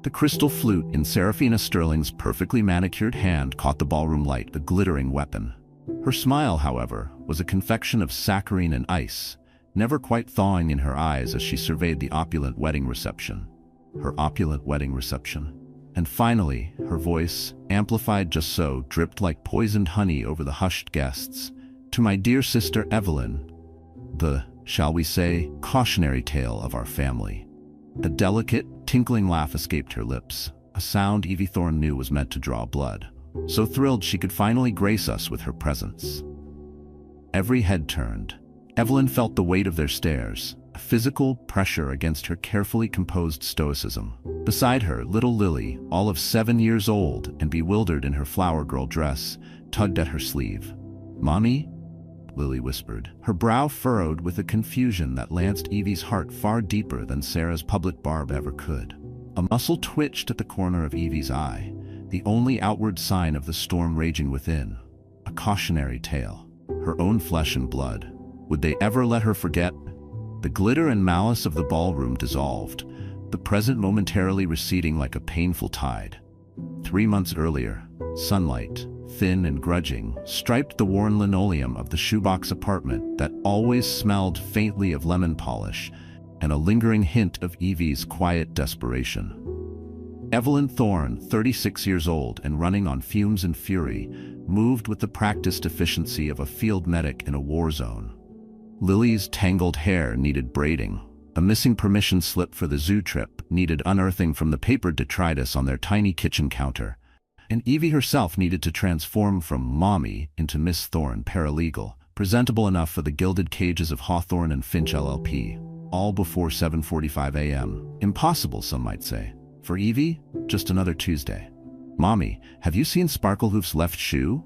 The crystal flute in Seraphina Sterling's perfectly manicured hand caught the ballroom light, a glittering weapon. Her smile, however, was a confection of saccharine and ice, never quite thawing in her eyes as she surveyed the opulent wedding reception. Her opulent wedding reception. And finally, her voice, amplified just so, dripped like poisoned honey over the hushed guests. "To my dear sister Evelyn, the, shall we say, cautionary tale of our family." A delicate, tinkling laugh escaped her lips, a sound Evie Thorne knew was meant to draw blood. So thrilled she could finally grace us with her presence. Every head turned. Evelyn felt the weight of their stares, a physical pressure against her carefully composed stoicism. Beside her, little Lily, all of 7 years old and bewildered in her flower girl dress, tugged at her sleeve. "Mommy?" Lily whispered, her brow furrowed with a confusion that lanced Evie's heart far deeper than Sarah's public barb ever could. A muscle twitched at the corner of Evie's eye, the only outward sign of the storm raging within. A cautionary tale. Her own flesh and blood. Would they ever let her forget? The glitter and malice of the ballroom dissolved, the present momentarily receding like a painful tide. 3 months earlier, sunlight, thin and grudging, striped the worn linoleum of the shoebox apartment that always smelled faintly of lemon polish and a lingering hint of Evie's quiet desperation. Evelyn Thorne, 36 years old and running on fumes and fury, moved with the practiced efficiency of a field medic in a war zone. Lily's tangled hair needed braiding. A missing permission slip for the zoo trip needed unearthing from the paper detritus on their tiny kitchen counter. And Evie herself needed to transform from Mommy into Miss Thorne, paralegal, presentable enough for the gilded cages of Hawthorne and Finch LLP, all before 7:45 a.m. Impossible, some might say. For Evie, just another Tuesday. "Mommy, have you seen Sparklehoof's left shoe?"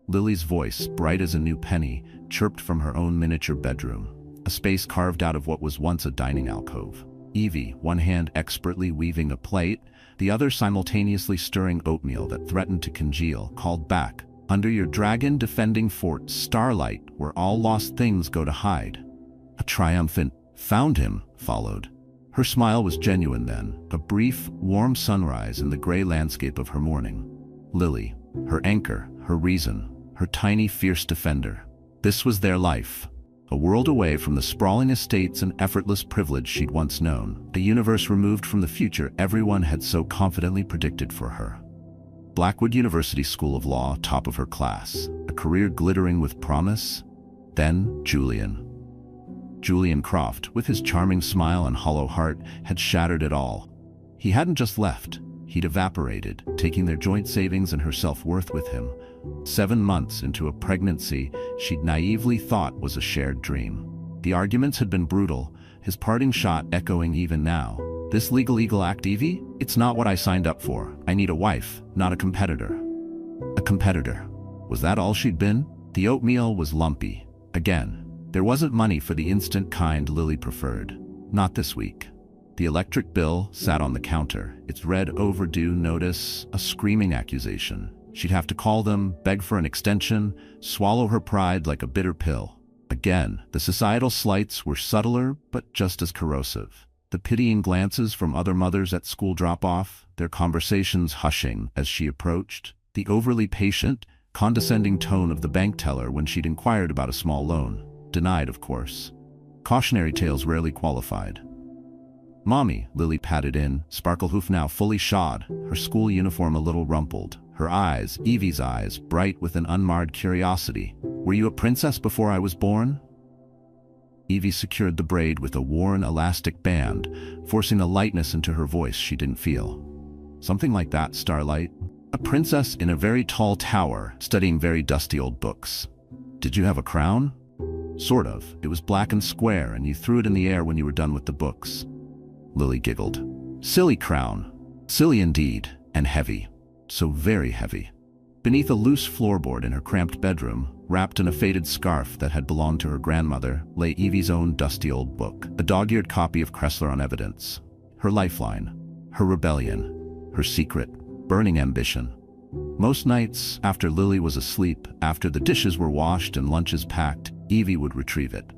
Lily's voice, bright as a new penny, chirped from her own miniature bedroom, a space carved out of what was once a dining alcove. Evie, one hand expertly weaving a plate, the other simultaneously stirring oatmeal that threatened to congeal, called back, "Under your dragon-defending fort, Starlight, where all lost things go to hide." A triumphant, "Found him," followed. Her smile was genuine then, a brief, warm sunrise in the gray landscape of her morning. Lily, her anchor, her reason, her tiny, fierce defender. This was their life. A world away from the sprawling estates and effortless privilege she'd once known, a universe removed from the future everyone had so confidently predicted for her. Blackwood University School of Law, top of her class, a career glittering with promise. Then Julian. Julian Croft, with his charming smile and hollow heart, had shattered it all. He hadn't just left, he'd evaporated, taking their joint savings and her self-worth with him. 7 months into a pregnancy she'd naively thought was a shared dream. The arguments had been brutal, his parting shot echoing even now. "This legal eagle act, Evie? It's not what I signed up for. I need a wife, not a competitor." A competitor. Was that all she'd been? The oatmeal was lumpy. Again. There wasn't money for the instant kind Lily preferred. Not this week. The electric bill sat on the counter, its red overdue notice a screaming accusation. She'd have to call them, beg for an extension, swallow her pride like a bitter pill. Again, the societal slights were subtler but just as corrosive. The pitying glances from other mothers at school drop-off, their conversations hushing as she approached, the overly patient, condescending tone of the bank teller when she'd inquired about a small loan. Denied, of course. Cautionary tales rarely qualified. "Mommy," Lily patted in, Sparklehoof now fully shod, her school uniform a little rumpled, her eyes, Evie's eyes, bright with an unmarred curiosity. "Were you a princess before I was born?" Evie secured the braid with a worn elastic band, forcing a lightness into her voice she didn't feel. "Something like that, Starlight. A princess in a very tall tower, studying very dusty old books." "Did you have a crown?" "Sort of. It was black and square, and you threw it in the air when you were done with the books." Lily giggled. "Silly crown. Silly indeed, and heavy. So very heavy." Beneath a loose floorboard in her cramped bedroom, wrapped in a faded scarf that had belonged to her grandmother, lay Evie's own dusty old book, a dog-eared copy of Kressler on Evidence. Her lifeline, her rebellion, her secret, burning ambition. Most nights, after Lily was asleep, after the dishes were washed and lunches packed, Evie would retrieve it.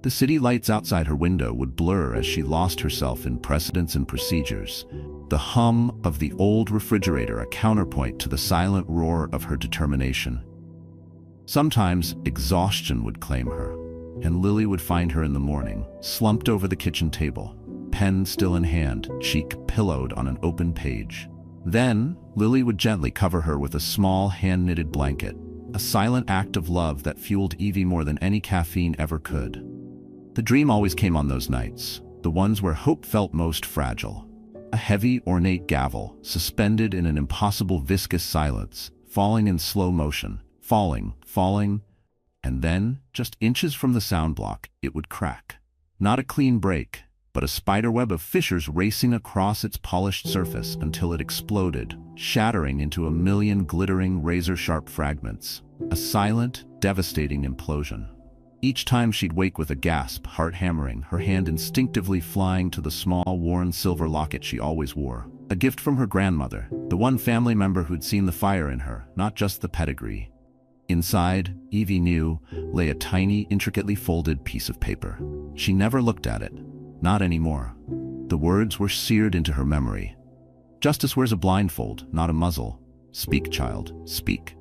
The city lights outside her window would blur as she lost herself in precedents and procedures. the hum of the old refrigerator a counterpoint to the silent roar of her determination. Sometimes exhaustion would claim her, and Lily would find her in the morning, slumped over the kitchen table, pen still in hand, cheek pillowed on an open page. Then, Lily would gently cover her with a small hand-knitted blanket, a silent act of love that fueled Evie more than any caffeine ever could. The dream always came on those nights, the ones where hope felt most fragile. A heavy, ornate gavel, suspended in an impossible viscous silence, falling in slow motion, falling, and then, just inches from the sound block, it would crack. Not a clean break, but a spiderweb of fissures racing across its polished surface until it exploded, shattering into a million glittering, razor-sharp fragments. A silent, devastating implosion. Each time she'd wake with a gasp, heart hammering, her hand instinctively flying to the small, worn silver locket she always wore. A gift from her grandmother, the one family member who'd seen the fire in her, not just the pedigree. Inside, Evie knew, lay a tiny, intricately folded piece of paper. She never looked at it. Not anymore. The words were seared into her memory. Justice wears a blindfold, not a muzzle. Speak, child, speak.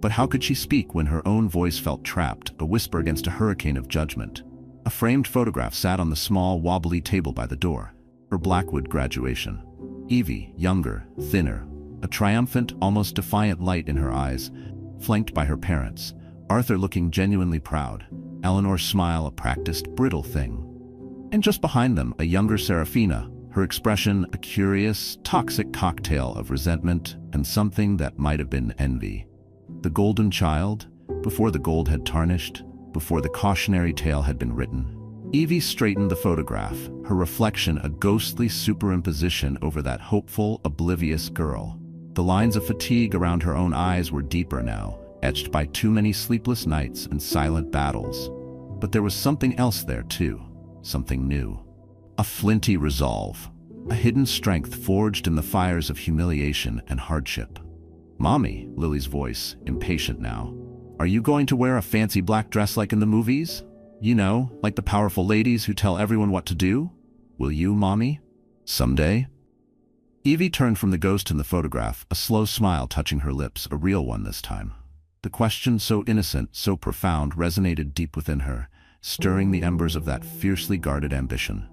But how could she speak when her own voice felt trapped, a whisper against a hurricane of judgment? A framed photograph sat on the small, wobbly table by the door. Her Blackwood graduation. Evie, younger, thinner, a triumphant, almost defiant light in her eyes, flanked by her parents, Arthur looking genuinely proud, Eleanor's smile a practiced, brittle thing. And just behind them, a younger Serafina, her expression a curious, toxic cocktail of resentment and something that might have been envy. The golden child, before the gold had tarnished, before the cautionary tale had been written. Evie straightened the photograph, her reflection a ghostly superimposition over that hopeful, oblivious girl. The lines of fatigue around her own eyes were deeper now, etched by too many sleepless nights and silent battles. But there was something else there too, something new. A flinty resolve, a hidden strength forged in the fires of humiliation and hardship. "Mommy," Lily's voice, impatient now. "Are you going to wear a fancy black dress like in the movies? You know, like the powerful ladies who tell everyone what to do? Will you, Mommy? Someday?" Evie turned from the ghost in the photograph, a slow smile touching her lips, a real one this time. The question, so innocent, so profound, resonated deep within her, stirring the embers of that fiercely guarded ambition.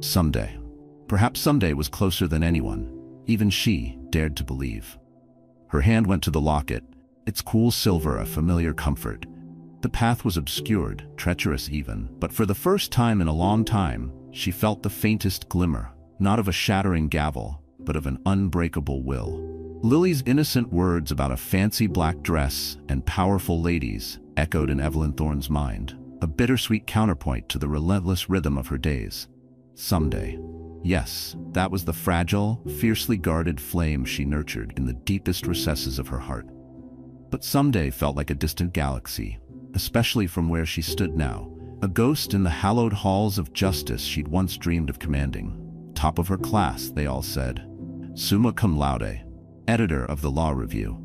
Someday. Perhaps someday was closer than anyone, even she, dared to believe. Her hand went to the locket, its cool silver a familiar comfort. The path was obscured, treacherous even, but for the first time in a long time, she felt the faintest glimmer, not of a shattering gavel, but of an unbreakable will. Lily's innocent words about a fancy black dress and powerful ladies echoed in Evelyn Thorne's mind, a bittersweet counterpoint to the relentless rhythm of her days. Someday. Yes, that was the fragile, fiercely guarded flame she nurtured in the deepest recesses of her heart. But someday felt like a distant galaxy, especially from where she stood now, a ghost in the hallowed halls of justice she'd once dreamed of commanding. Top of her class, they all said. Summa cum laude, editor of the Law Review.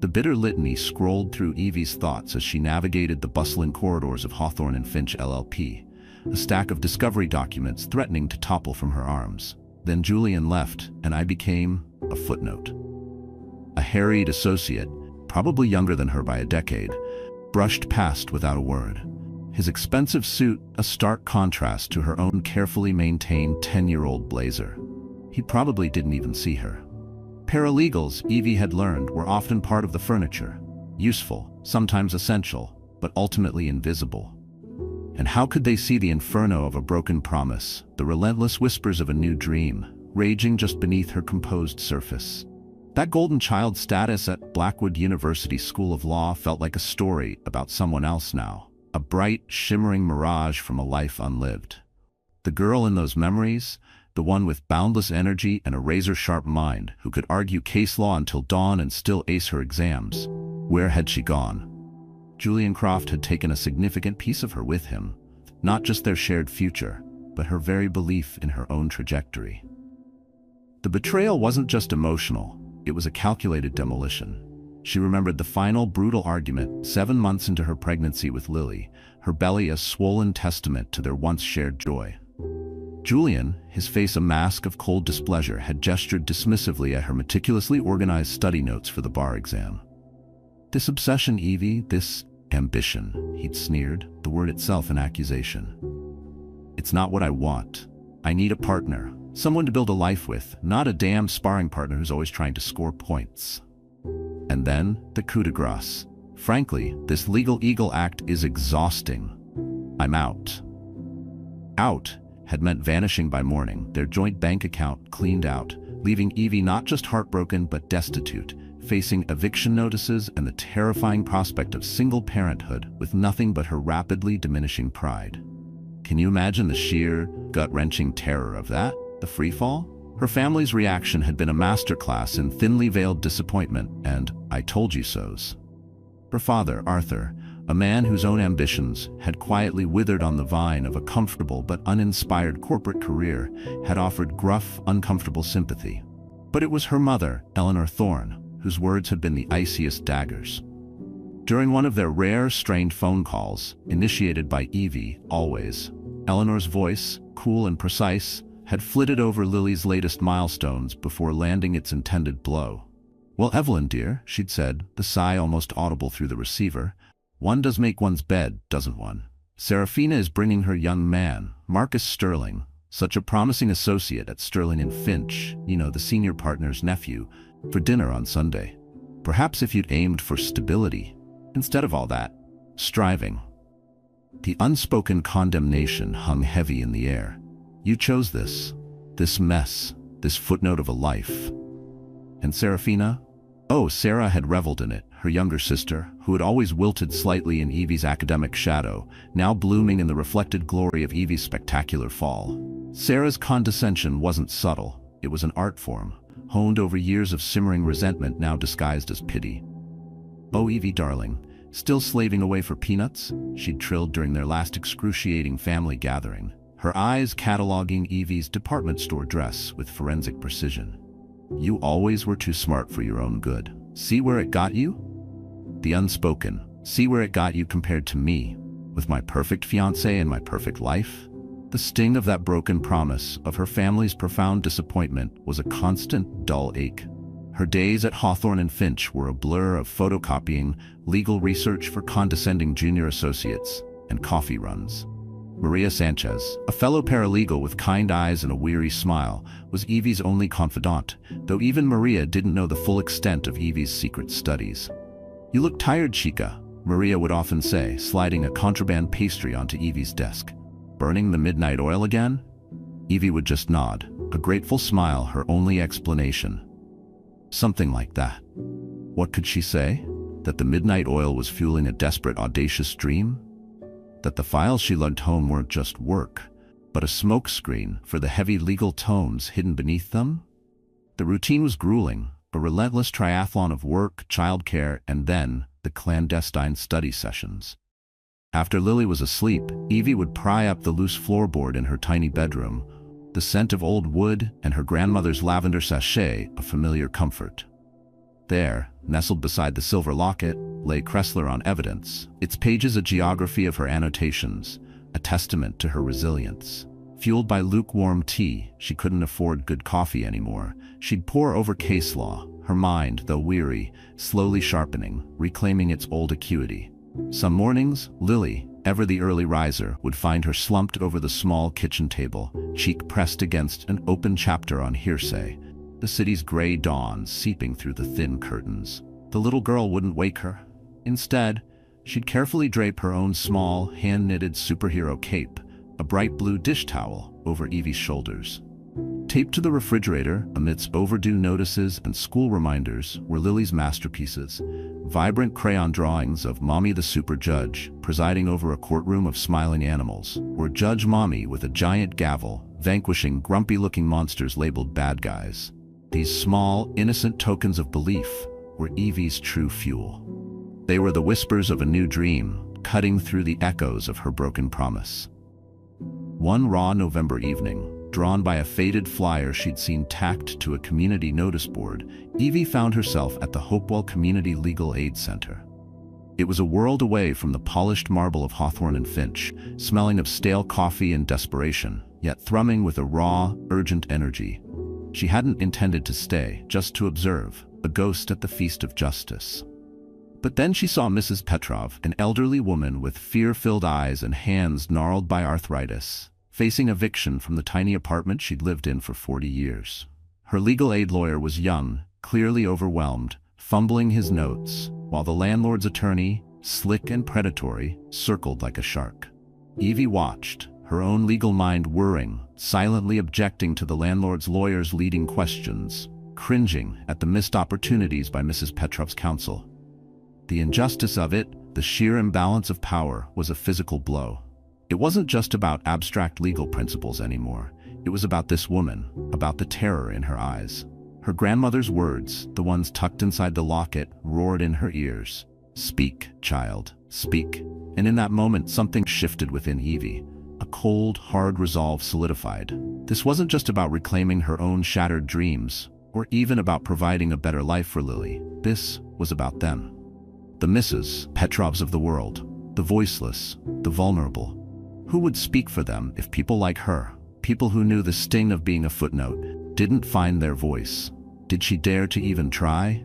The bitter litany scrolled through Evie's thoughts as she navigated the bustling corridors of Hawthorne and Finch LLP, a stack of discovery documents threatening to topple from her arms. Then Julian left, and I became a footnote. A harried associate, probably younger than her by a decade, brushed past without a word. His expensive suit a stark contrast to her own carefully maintained 10-year-old blazer. He probably didn't even see her. Paralegals, Evie had learned, were often part of the furniture. Useful, sometimes essential, but ultimately invisible. And how could they see the inferno of a broken promise, the relentless whispers of a new dream, raging just beneath her composed surface? That golden child status at Blackwood University School of Law felt like a story about someone else now, a bright, shimmering mirage from a life unlived. The girl in those memories, the one with boundless energy and a razor-sharp mind who could argue case law until dawn and still ace her exams. Where had she gone? Julian Croft had taken a significant piece of her with him, not just their shared future, but her very belief in her own trajectory. The betrayal wasn't just emotional, it was a calculated demolition. She remembered the final brutal argument 7 months into her pregnancy with Lily, her belly a swollen testament to their once shared joy. Julian, his face a mask of cold displeasure, had gestured dismissively at her meticulously organized study notes for the bar exam. "This obsession, Evie, this ambition," he'd sneered, the word itself an accusation. "It's not what I want. I need a partner, someone to build a life with, not a damn sparring partner who's always trying to score points." And then, the coup de grace. "Frankly, this legal eagle act is exhausting. I'm out." Out had meant vanishing by morning, their joint bank account cleaned out, leaving Evie not just heartbroken but destitute, facing eviction notices and the terrifying prospect of single parenthood with nothing but her rapidly diminishing pride. Can you imagine the sheer, gut-wrenching terror of that? The freefall? Her family's reaction had been a masterclass in thinly veiled disappointment and "I told you so's." Her father, Arthur, a man whose own ambitions had quietly withered on the vine of a comfortable but uninspired corporate career, had offered gruff, uncomfortable sympathy. But it was her mother, Evelyn Thorne, whose words had been the iciest daggers. During one of their rare, strained phone calls, initiated by Evie, always, Eleanor's voice, cool and precise, had flitted over Lily's latest milestones before landing its intended blow. "Well, Evelyn, dear," she'd said, the sigh almost audible through the receiver, "one does make one's bed, doesn't one? Serafina is bringing her young man, Marcus Sterling, such a promising associate at Sterling and Finch, you know, the senior partner's nephew, for dinner on Sunday. Perhaps if you'd aimed for stability, instead of all that striving." The unspoken condemnation hung heavy in the air. You chose this mess, this footnote of a life. And Serafina? Oh, Sarah had reveled in it, her younger sister, who had always wilted slightly in Evie's academic shadow, now blooming in the reflected glory of Evie's spectacular fall. Sarah's condescension wasn't subtle, it was an art form, honed over years of simmering resentment now disguised as pity. "Oh, Evie, darling, still slaving away for peanuts?" she'd trilled during their last excruciating family gathering, her eyes cataloging Evie's department store dress with forensic precision. "You always were too smart for your own good. See where it got you?" The unspoken, "See where it got you compared to me, with my perfect fiancé and my perfect life?" The sting of that broken promise, of her family's profound disappointment, was a constant, dull ache. Her days at Hawthorne and Finch were a blur of photocopying, legal research for condescending junior associates, and coffee runs. Maria Sanchez, a fellow paralegal with kind eyes and a weary smile, was Evie's only confidant, though even Maria didn't know the full extent of Evie's secret studies. "You look tired, chica," Maria would often say, sliding a contraband pastry onto Evie's desk. "Burning the midnight oil again?" Evie would just nod, a grateful smile her only explanation. Something like that. What could she say? That the midnight oil was fueling a desperate, audacious dream? That the files she lugged home weren't just work, but a smokescreen for the heavy legal tomes hidden beneath them? The routine was grueling, a relentless triathlon of work, childcare, and then the clandestine study sessions. After Lily was asleep, Evie would pry up the loose floorboard in her tiny bedroom, the scent of old wood and her grandmother's lavender sachet a familiar comfort. There, nestled beside the silver locket, lay Kressler on Evidence, its pages a geography of her annotations, a testament to her resilience. Fueled by lukewarm tea, she couldn't afford good coffee anymore. She'd pore over case law, her mind, though weary, slowly sharpening, reclaiming its old acuity. Some mornings, Lily, ever the early riser, would find her slumped over the small kitchen table, cheek pressed against an open chapter on hearsay, the city's gray dawn seeping through the thin curtains. The little girl wouldn't wake her. Instead, she'd carefully drape her own small, hand-knitted superhero cape, a bright blue dish towel, over Evie's shoulders. Taped to the refrigerator, amidst overdue notices and school reminders, were Lily's masterpieces, vibrant crayon drawings of Mommy the Super Judge, presiding over a courtroom of smiling animals, or Judge Mommy with a giant gavel, vanquishing grumpy-looking monsters labeled bad guys. These small, innocent tokens of belief were Evie's true fuel. They were the whispers of a new dream, cutting through the echoes of her broken promise. One raw November evening, drawn by a faded flyer she'd seen tacked to a community notice board, Evie found herself at the Hopewell Community Legal Aid Center. It was a world away from the polished marble of Hawthorne and Finch, smelling of stale coffee and desperation, yet thrumming with a raw, urgent energy. She hadn't intended to stay, just to observe, a ghost at the feast of justice. But then she saw Mrs. Petrov, an elderly woman with fear-filled eyes and hands gnarled by arthritis, facing eviction from the tiny apartment she'd lived in for 40 years. Her legal aid lawyer was young, clearly overwhelmed, fumbling his notes, while the landlord's attorney, slick and predatory, circled like a shark. Evie watched, her own legal mind whirring, silently objecting to the landlord's lawyer's leading questions, cringing at the missed opportunities by Mrs. Petrov's counsel. The injustice of it, the sheer imbalance of power, was a physical blow. It wasn't just about abstract legal principles anymore. It was about this woman, about the terror in her eyes. Her grandmother's words, the ones tucked inside the locket, roared in her ears. "Speak, child, speak." And in that moment, something shifted within Evie. A cold, hard resolve solidified. This wasn't just about reclaiming her own shattered dreams, or even about providing a better life for Lily. This was about them. The Mrs. Petrovs of the world, the voiceless, the vulnerable. Who would speak for them if people like her, people who knew the sting of being a footnote, didn't find their voice? Did she dare to even try?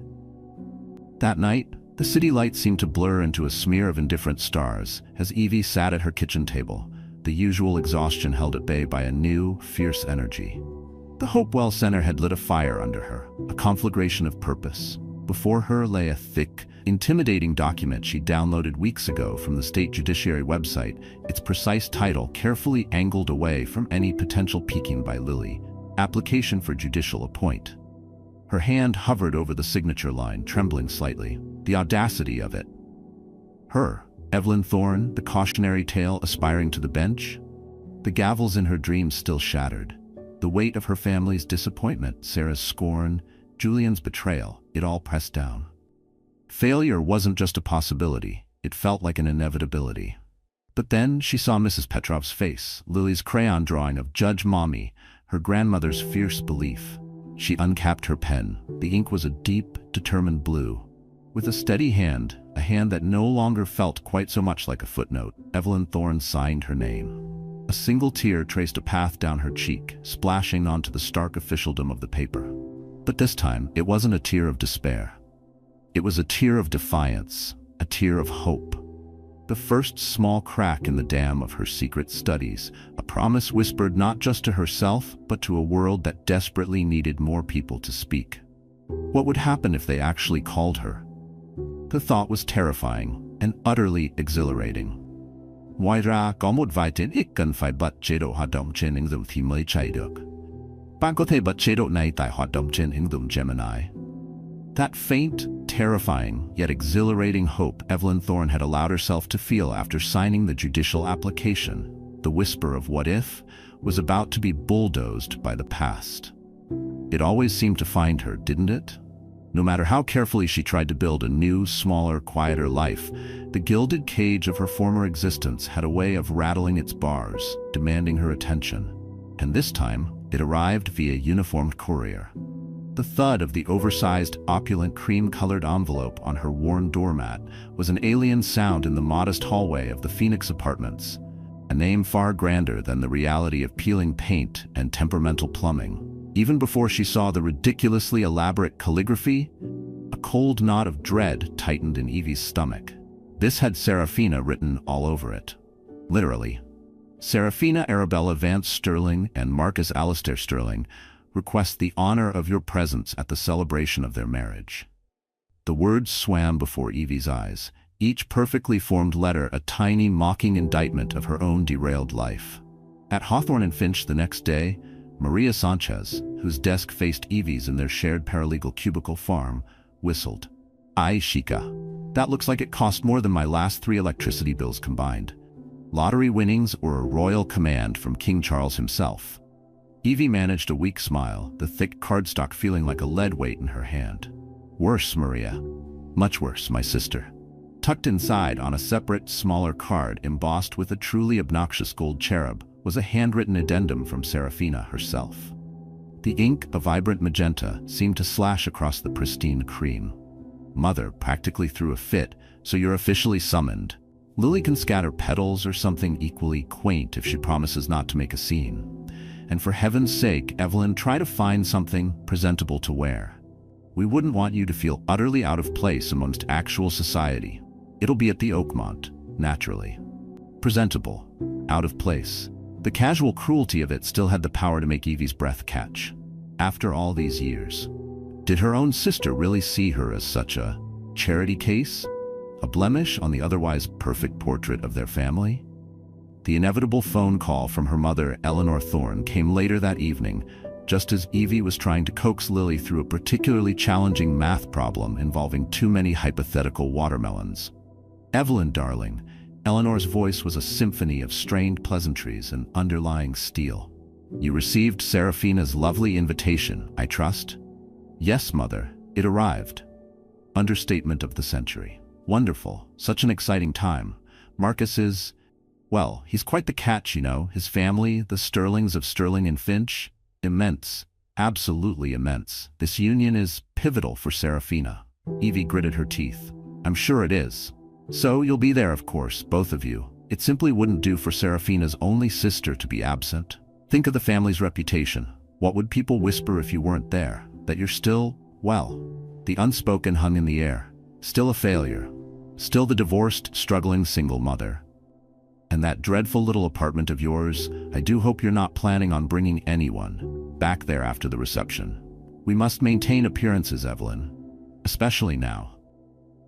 That night, the city lights seemed to blur into a smear of indifferent stars as Evie sat at her kitchen table, the usual exhaustion held at bay by a new, fierce energy. The Hopewell Center had lit a fire under her, a conflagration of purpose. Before her lay a thick, intimidating document she downloaded weeks ago from the state judiciary website, its precise title carefully angled away from any potential peeking by Lily. Application for judicial appoint. Her hand hovered over the signature line, trembling slightly. The audacity of it. Her, Evelyn Thorne, the cautionary tale aspiring to the bench? The gavels in her dreams still shattered. The weight of her family's disappointment, Sarah's scorn, Julian's betrayal, it all pressed down. Failure wasn't just a possibility, it felt like an inevitability. But then she saw Mrs. Petrov's face, Lily's crayon drawing of Judge Mommy, her grandmother's fierce belief. She uncapped her pen. The ink was a deep, determined blue. With a steady hand, a hand that no longer felt quite so much like a footnote, Evelyn Thorne signed her name. A single tear traced a path down her cheek, splashing onto the stark officialdom of the paper. But this time, it wasn't a tear of despair. It was a tear of defiance, a tear of hope. The first small crack in the dam of her secret studies, a promise whispered not just to herself, but to a world that desperately needed more people to speak. What would happen if they actually called her? The thought was terrifying and utterly exhilarating. Moira komod vaitin ikkan fai bat chedo hadom chen ingdum thimlay chaiduk. Bangkothe bat chedo nai tai hadom chen ingdum Gemini. That faint, terrifying, yet exhilarating hope Evelyn Thorne had allowed herself to feel after signing the judicial application, the whisper of what if, was about to be bulldozed by the past. It always seemed to find her, didn't it? No matter how carefully she tried to build a new, smaller, quieter life, the gilded cage of her former existence had a way of rattling its bars, demanding her attention. And this time, it arrived via uniformed courier. The thud of the oversized, opulent, cream-colored envelope on her worn doormat was an alien sound in the modest hallway of the Phoenix apartments, a name far grander than the reality of peeling paint and temperamental plumbing. Even before she saw the ridiculously elaborate calligraphy, a cold knot of dread tightened in Evie's stomach. This had Serafina written all over it. Literally. Serafina Arabella Vance Sterling and Marcus Alistair Sterling request the honor of your presence at the celebration of their marriage. The words swam before Evie's eyes, each perfectly formed letter a tiny, mocking indictment of her own derailed life. At Hawthorne and Finch the next day, Maria Sanchez, whose desk faced Evie's in their shared paralegal cubicle farm, whistled. "Ay, chica. That looks like it cost more than my last 3 electricity bills combined. Lottery winnings or a royal command from King Charles himself." Evie managed a weak smile, the thick cardstock feeling like a lead weight in her hand. "Worse, Maria. Much worse, my sister." Tucked inside on a separate, smaller card embossed with a truly obnoxious gold cherub was a handwritten addendum from Serafina herself. The ink, a vibrant magenta, seemed to slash across the pristine cream. "Mother practically threw a fit, so you're officially summoned. Lily can scatter petals or something equally quaint if she promises not to make a scene. And for heaven's sake, Evelyn, try to find something presentable to wear. We wouldn't want you to feel utterly out of place amongst actual society. It'll be at the Oakmont, naturally. Presentable, out of place. The casual cruelty of it still had the power to make Evie's breath catch. After all these years, did her own sister really see her as such a charity case? A blemish on the otherwise perfect portrait of their family? The inevitable phone call from her mother, Evelyn Thorne, came later that evening, just as Evie was trying to coax Lily through a particularly challenging math problem involving too many hypothetical watermelons. "Evelyn, darling," Eleanor's voice was a symphony of strained pleasantries and underlying steel. "You received Seraphina's lovely invitation, I trust?" "Yes, Mother, it arrived." Understatement of the century. "Wonderful, such an exciting time. Marcus is, well, he's quite the catch, you know. His family, the Sterlings of Sterling and Finch, immense, absolutely immense. This union is pivotal for Seraphina." Evie gritted her teeth. "I'm sure it is. So you'll be there, of course, both of you. It simply wouldn't do for Seraphina's only sister to be absent. Think of the family's reputation. What would people whisper if you weren't there? That you're still, well," the unspoken hung in the air, "still a failure. Still the divorced, struggling single mother. And that dreadful little apartment of yours, I do hope you're not planning on bringing anyone back there after the reception. We must maintain appearances, Evelyn. Especially now."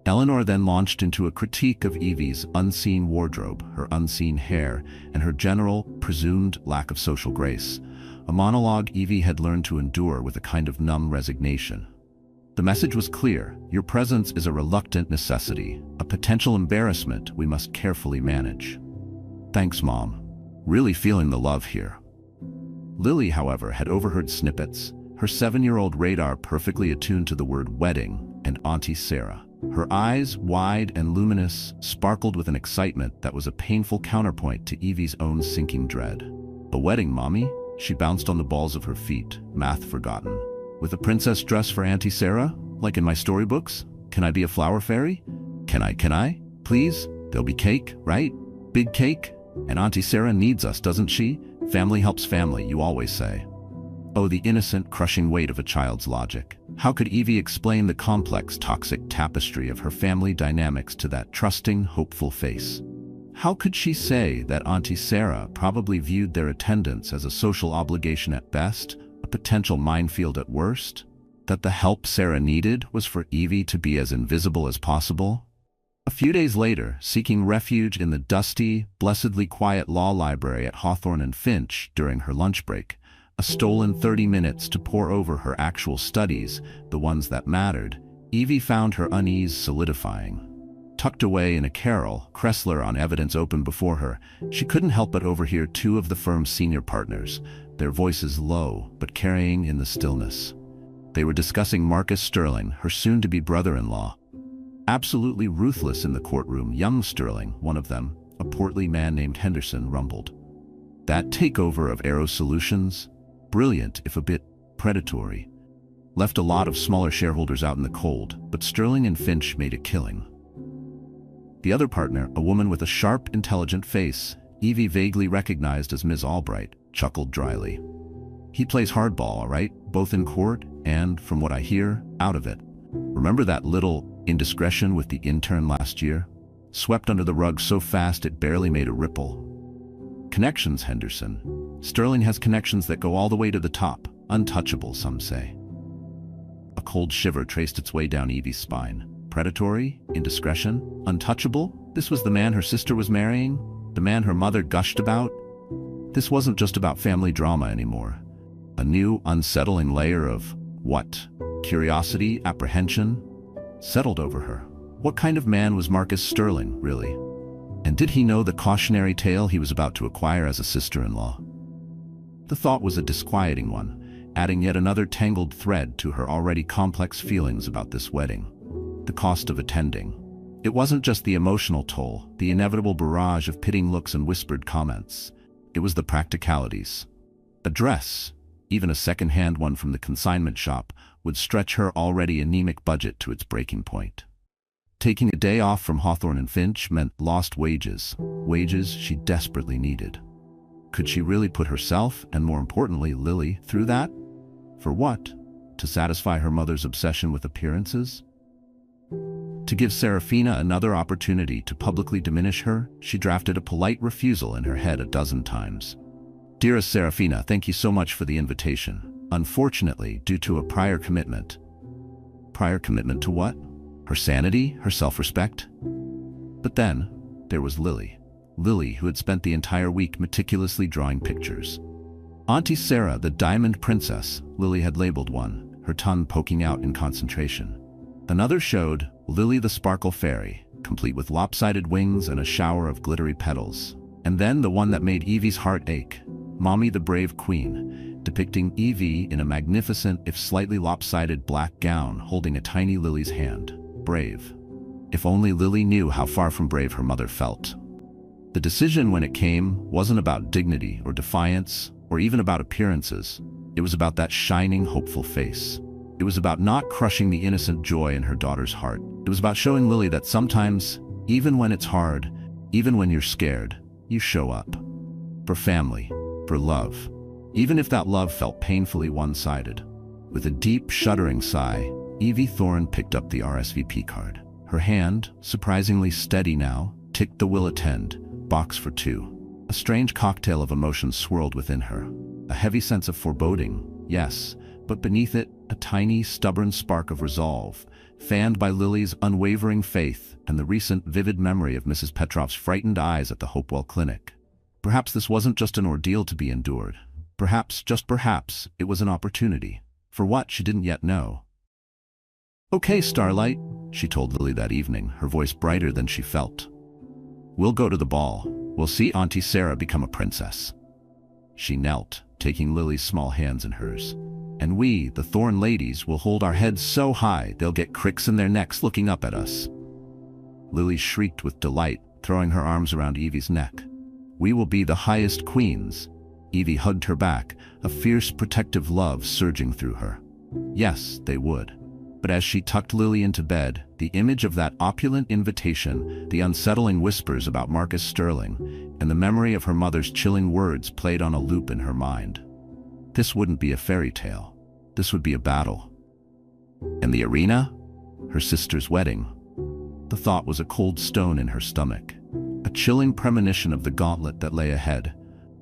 Eleanor then launched into a critique of Evie's unseen wardrobe, her unseen hair, and her general, presumed lack of social grace, a monologue Evie had learned to endure with a kind of numb resignation. The message was clear: your presence is a reluctant necessity, a potential embarrassment we must carefully manage. "Thanks, Mom. Really feeling the love here." Lily, however, had overheard snippets, her 7-year-old radar perfectly attuned to the word wedding and Auntie Sarah. Her eyes, wide and luminous, sparkled with an excitement that was a painful counterpoint to Evie's own sinking dread. "A wedding, Mommy?" She bounced on the balls of her feet, math forgotten. "With a princess dress for Auntie Sarah? Like in my storybooks? Can I be a flower fairy? Can I? Please? There'll be cake, right? Big cake? And Auntie Sarah needs us, doesn't she? Family helps family, you always say." Oh, the innocent, crushing weight of a child's logic. How could Evie explain the complex, toxic tapestry of her family dynamics to that trusting, hopeful face? How could she say that Auntie Sarah probably viewed their attendance as a social obligation at best, a potential minefield at worst? That the help Sarah needed was for Evie to be as invisible as possible? A few days later, seeking refuge in the dusty, blessedly quiet law library at Hawthorne and Finch during her lunch break, a stolen 30 minutes to pore over her actual studies, the ones that mattered, Evie found her unease solidifying. Tucked away in a carrel, Kressler on evidence open before her, she couldn't help but overhear two of the firm's senior partners, their voices low but carrying in the stillness. They were discussing Marcus Sterling, her soon-to-be brother-in-law. Absolutely ruthless in the courtroom, young Sterling, one of them, a portly man named Henderson, rumbled. That takeover of Aero Solutions, brilliant if a bit predatory, left a lot of smaller shareholders out in the cold, but Sterling and Finch made a killing. The other partner, a woman with a sharp, intelligent face, Evie vaguely recognized as Ms. Albright, chuckled dryly. "He plays hardball, all right, both in court and, from what I hear, out of it. Remember that little indiscretion with the intern last year? Swept under the rug so fast it barely made a ripple. Connections, Henderson. Sterling has connections that go all the way to the top, untouchable, some say." A cold shiver traced its way down Evie's spine. Predatory? Indiscretion? Untouchable? This was the man her sister was marrying? The man her mother gushed about? This wasn't just about family drama anymore. A new, unsettling layer of, what? Curiosity, apprehension, settled over her. What kind of man was Marcus Sterling, really? And did he know the cautionary tale he was about to acquire as a sister-in-law? The thought was a disquieting one, adding yet another tangled thread to her already complex feelings about this wedding. The cost of attending. It wasn't just the emotional toll, the inevitable barrage of pitting looks and whispered comments. It was the practicalities. A dress, even a second-hand one from the consignment shop, would stretch her already anemic budget to its breaking point. Taking a day off from Hawthorne and Finch meant lost wages, wages she desperately needed. Could she really put herself, and more importantly Lily, through that? For what? To satisfy her mother's obsession with appearances? To give Serafina another opportunity to publicly diminish her, she drafted a polite refusal in her head a dozen times. Dearest Serafina, thank you so much for the invitation. Unfortunately, due to a prior commitment. Prior commitment to what? Her sanity? Her self-respect? But then, there was Lily. Lily, who had spent the entire week meticulously drawing pictures. Auntie Sarah, the diamond princess, Lily had labeled one, her tongue poking out in concentration. Another showed Lily the sparkle fairy, complete with lopsided wings and a shower of glittery petals. And then the one that made Evie's heart ache, Mommy the brave queen, depicting Evie in a magnificent, if slightly lopsided black gown holding a tiny Lily's hand. Brave. If only Lily knew how far from brave her mother felt. The decision, when it came, wasn't about dignity or defiance or even about appearances. It was about that shining, hopeful face. It was about not crushing the innocent joy in her daughter's heart. It was about showing Lily that sometimes, even when it's hard, even when you're scared, you show up. For family, for love. Even if that love felt painfully one-sided. With a deep, shuddering sigh, Evelyn Thorne picked up the RSVP card. Her hand, surprisingly steady now, ticked the will attend, box for 2. A strange cocktail of emotions swirled within her. A heavy sense of foreboding, yes, but beneath it, a tiny, stubborn spark of resolve, fanned by Lily's unwavering faith and the recent vivid memory of Mrs. Petrov's frightened eyes at the Hopewell Clinic. Perhaps this wasn't just an ordeal to be endured. Perhaps, just perhaps, it was an opportunity. For what, she didn't yet know. "Okay, Starlight," she told Lily that evening, her voice brighter than she felt. "We'll go to the ball. We'll see Auntie Sarah become a princess." She knelt, taking Lily's small hands in hers. "And we, the Thorne ladies, will hold our heads so high they'll get cricks in their necks looking up at us." Lily shrieked with delight, throwing her arms around Evie's neck. "We will be the highest queens." Evie hugged her back, a fierce protective love surging through her. Yes, they would. But as she tucked Lily into bed, the image of that opulent invitation, the unsettling whispers about Marcus Sterling, and the memory of her mother's chilling words played on a loop in her mind. This wouldn't be a fairy tale. This would be a battle. And the arena? Her sister's wedding. The thought was a cold stone in her stomach, a chilling premonition of the gauntlet that lay ahead,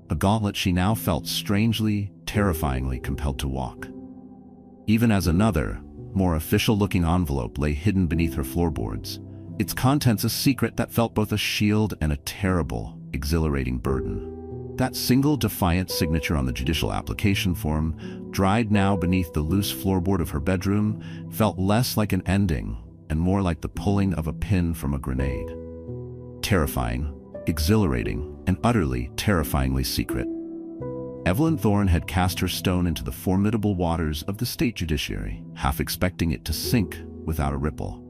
a gauntlet she now felt strangely, terrifyingly compelled to walk. Even as another, more official-looking envelope lay hidden beneath her floorboards, its contents a secret that felt both a shield and a terrible, exhilarating burden. That single defiant signature on the judicial application form, dried now beneath the loose floorboard of her bedroom, felt less like an ending and more like the pulling of a pin from a grenade. Terrifying, exhilarating, and utterly, terrifyingly secret. Evelyn Thorne had cast her stone into the formidable waters of the state judiciary, half expecting it to sink without a ripple.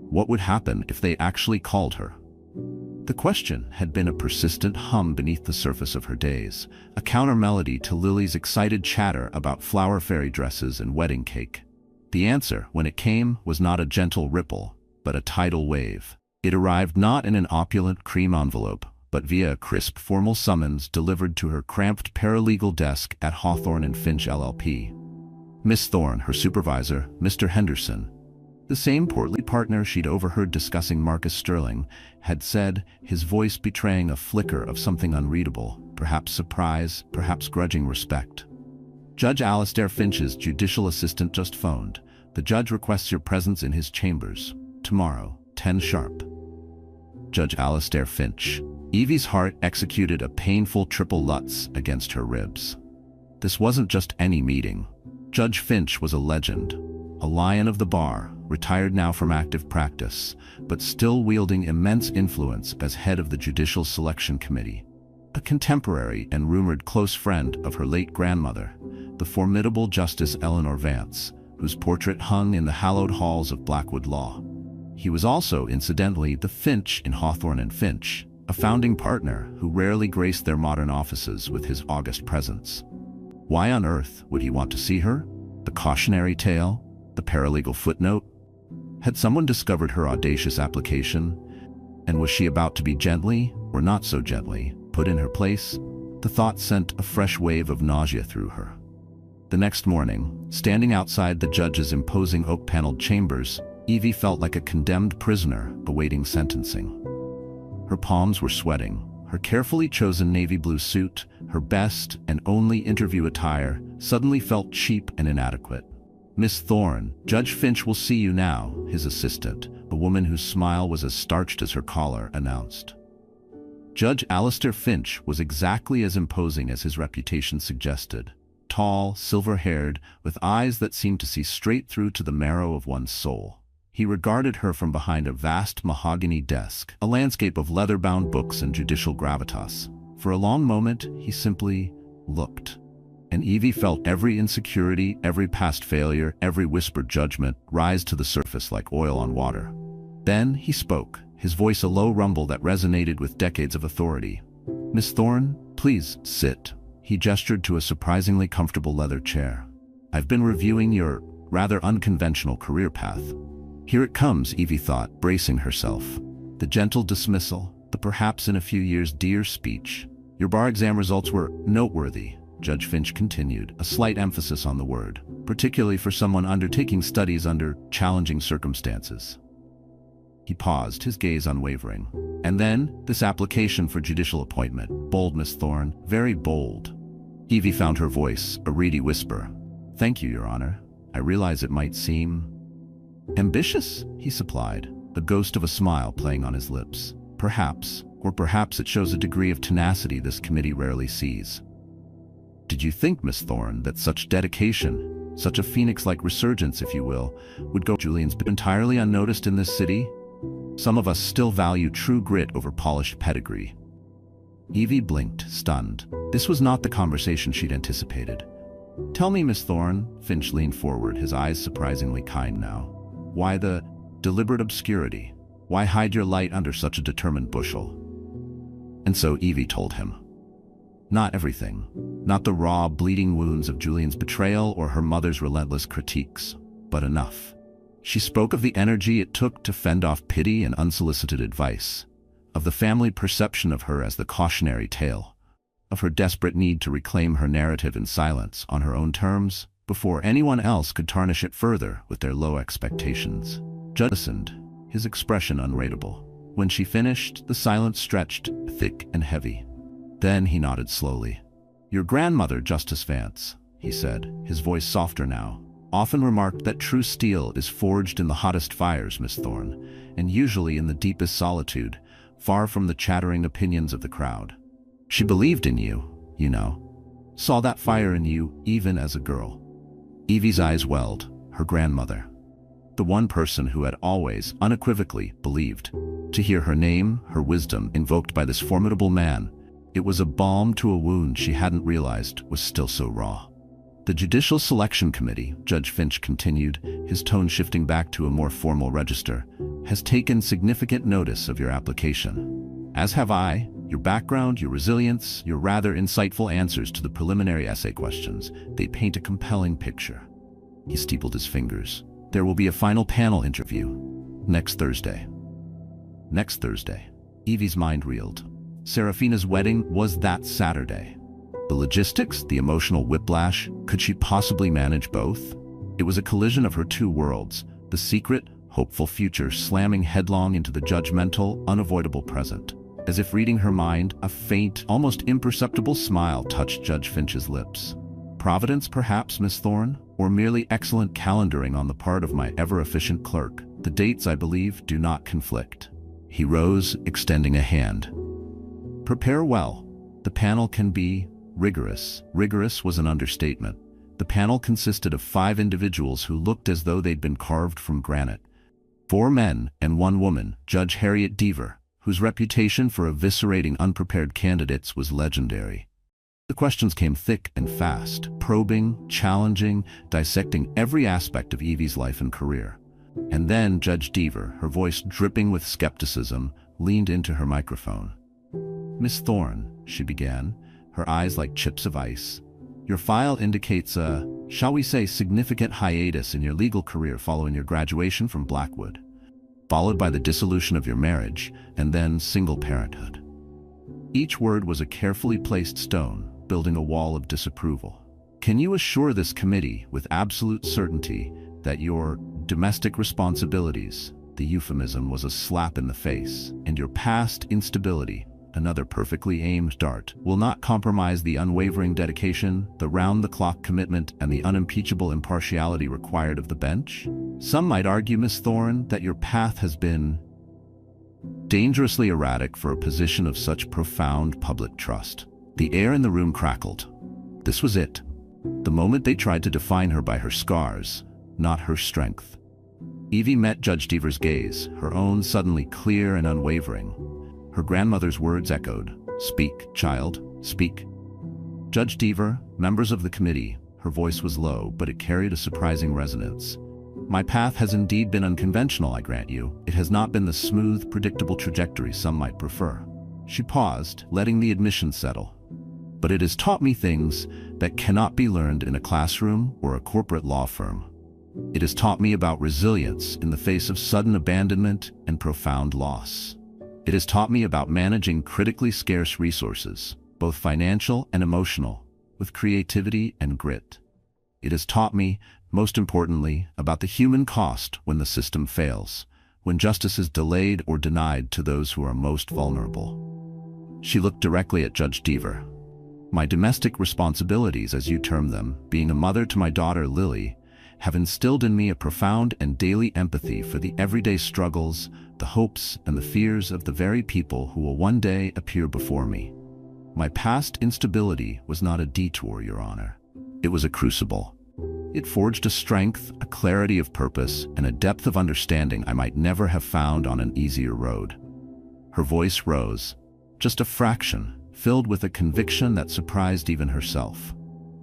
What would happen if they actually called her? The question had been a persistent hum beneath the surface of her days, a counter-melody to Lily's excited chatter about flower fairy dresses and wedding cake. The answer, when it came, was not a gentle ripple, but a tidal wave. It arrived not in an opulent cream envelope, but via a crisp formal summons delivered to her cramped paralegal desk at Hawthorne and Finch LLP. Miss Thorne, her supervisor, Mr. Henderson, the same portly partner she'd overheard discussing Marcus Sterling, had said, his voice betraying a flicker of something unreadable, perhaps surprise, perhaps grudging respect. "Judge Alastair Finch's judicial assistant just phoned. The judge requests your presence in his chambers. Tomorrow, 10 sharp." Judge Alastair Finch. Evie's heart executed a painful triple Lutz against her ribs. This wasn't just any meeting. Judge Finch was a legend, a lion of the bar, retired now from active practice, but still wielding immense influence as head of the Judicial Selection Committee. A contemporary and rumored close friend of her late grandmother, the formidable Justice Eleanor Vance, whose portrait hung in the hallowed halls of Blackwood Law. He was also, incidentally, the Finch in Hawthorne and Finch, a founding partner who rarely graced their modern offices with his august presence. Why on earth would he want to see her? The cautionary tale? The paralegal footnote? Had someone discovered her audacious application? And was she about to be gently, or not so gently, put in her place? The thought sent a fresh wave of nausea through her. The next morning, standing outside the judge's imposing oak-paneled chambers, Evie felt like a condemned prisoner awaiting sentencing. Her palms were sweating. Her carefully chosen navy blue suit, her best and only interview attire, suddenly felt cheap and inadequate. "Miss Thorne, Judge Finch will see you now," his assistant, a woman whose smile was as starched as her collar, announced. Judge Alistair Finch was exactly as imposing as his reputation suggested. Tall, silver-haired, with eyes that seemed to see straight through to the marrow of one's soul. He regarded her from behind a vast mahogany desk, a landscape of leather-bound books and judicial gravitas. For a long moment, he simply looked. And Evie felt every insecurity, every past failure, every whispered judgment rise to the surface like oil on water. Then he spoke, his voice a low rumble that resonated with decades of authority. "Miss Thorne, please sit." He gestured to a surprisingly comfortable leather chair. "I've been reviewing your rather unconventional career path." Here it comes, Evie thought, bracing herself. The gentle dismissal, the perhaps in a few years dear speech. "Your bar exam results were noteworthy," Judge Finch continued, a slight emphasis on the word, "particularly for someone undertaking studies under challenging circumstances." He paused, his gaze unwavering. "And then, this application for judicial appointment. Bold, Miss Thorne, very bold." Evie found her voice, a reedy whisper. "Thank you, Your Honor. I realize it might seem ambitious," he supplied, the ghost of a smile playing on his lips. "Perhaps, or perhaps it shows a degree of tenacity this committee rarely sees." "Did you think, Miss Thorne, that such dedication, such a phoenix-like resurgence, if you will, would go Julian's entirely unnoticed in this city? Some of us still value true grit over polished pedigree." Evie blinked, stunned. This was not the conversation she'd anticipated. "Tell me, Miss Thorne," Finch leaned forward, his eyes surprisingly kind now. "Why the deliberate obscurity? Why hide your light under such a determined bushel?" And so Evie told him. Not everything. Not the raw, bleeding wounds of Julian's betrayal or her mother's relentless critiques, but enough. She spoke of the energy it took to fend off pity and unsolicited advice, of the family perception of her as the cautionary tale, of her desperate need to reclaim her narrative in silence, on her own terms, before anyone else could tarnish it further with their low expectations. Judge listened, his expression unreadable. When she finished, the silence stretched, thick and heavy. Then he nodded slowly. "Your grandmother, Justice Vance," he said, his voice softer now, "often remarked that true steel is forged in the hottest fires, Miss Thorne, and usually in the deepest solitude, far from the chattering opinions of the crowd. She believed in you, you know. Saw that fire in you even as a girl." Evie's eyes welled, her grandmother. The one person who had always, unequivocally, believed. To hear her name, her wisdom, invoked by this formidable man, it was a balm to a wound she hadn't realized was still so raw. "The Judicial Selection Committee," Judge Finch continued, his tone shifting back to a more formal register, "has taken significant notice of your application. As have I. Your background, your resilience, your rather insightful answers to the preliminary essay questions, they paint a compelling picture." He steepled his fingers. "There will be a final panel interview next Thursday." Next Thursday. Evie's mind reeled. Serafina's wedding was that Saturday. The logistics, the emotional whiplash, could she possibly manage both? It was a collision of her two worlds, the secret, hopeful future slamming headlong into the judgmental, unavoidable present. As if reading her mind, a faint, almost imperceptible smile touched Judge Finch's lips. "Providence, perhaps, Miss Thorne, or merely excellent calendaring on the part of my ever-efficient clerk. The dates, I believe, do not conflict." He rose, extending a hand. "Prepare well. The panel can be rigorous." Rigorous was an understatement. The panel consisted of 5 individuals who looked as though they'd been carved from granite. 4 men and 1 woman, Judge Harriet Deaver, whose reputation for eviscerating unprepared candidates was legendary. The questions came thick and fast, probing, challenging, dissecting every aspect of Evie's life and career. And then Judge Deaver, her voice dripping with skepticism, leaned into her microphone. "Miss Thorne," she began, her eyes like chips of ice, "your file indicates a..." shall we say, significant hiatus in your legal career following your graduation from Blackwood, followed by the dissolution of your marriage, and then single parenthood. Each word was a carefully placed stone, building a wall of disapproval. Can you assure this committee with absolute certainty that your domestic responsibilities, the euphemism was a slap in the face, and your past instability, another perfectly aimed dart, will not compromise the unwavering dedication, the round-the-clock commitment, and the unimpeachable impartiality required of the bench? Some might argue, Miss Thorne, that your path has been dangerously erratic for a position of such profound public trust. The air in the room crackled. This was it. The moment they tried to define her by her scars, not her strength. Evie met Judge Deaver's gaze, her own suddenly clear and unwavering. Her grandmother's words echoed, "Speak, child, speak." Judge Deaver, members of the committee, her voice was low, but it carried a surprising resonance. My path has indeed been unconventional, I grant you. It has not been the smooth, predictable trajectory some might prefer. She paused, letting the admission settle. But it has taught me things that cannot be learned in a classroom or a corporate law firm. It has taught me about resilience in the face of sudden abandonment and profound loss. It has taught me about managing critically scarce resources, both financial and emotional, with creativity and grit. It has taught me, most importantly, about the human cost when the system fails, when justice is delayed or denied to those who are most vulnerable. She looked directly at Judge Deaver. My domestic responsibilities, as you term them, being a mother to my daughter Lily, have instilled in me a profound and daily empathy for the everyday struggles, the hopes and the fears of the very people who will one day appear before me. My past instability was not a detour, Your Honor. It was a crucible. It forged a strength, a clarity of purpose, and a depth of understanding I might never have found on an easier road. Her voice rose, just a fraction, filled with a conviction that surprised even herself.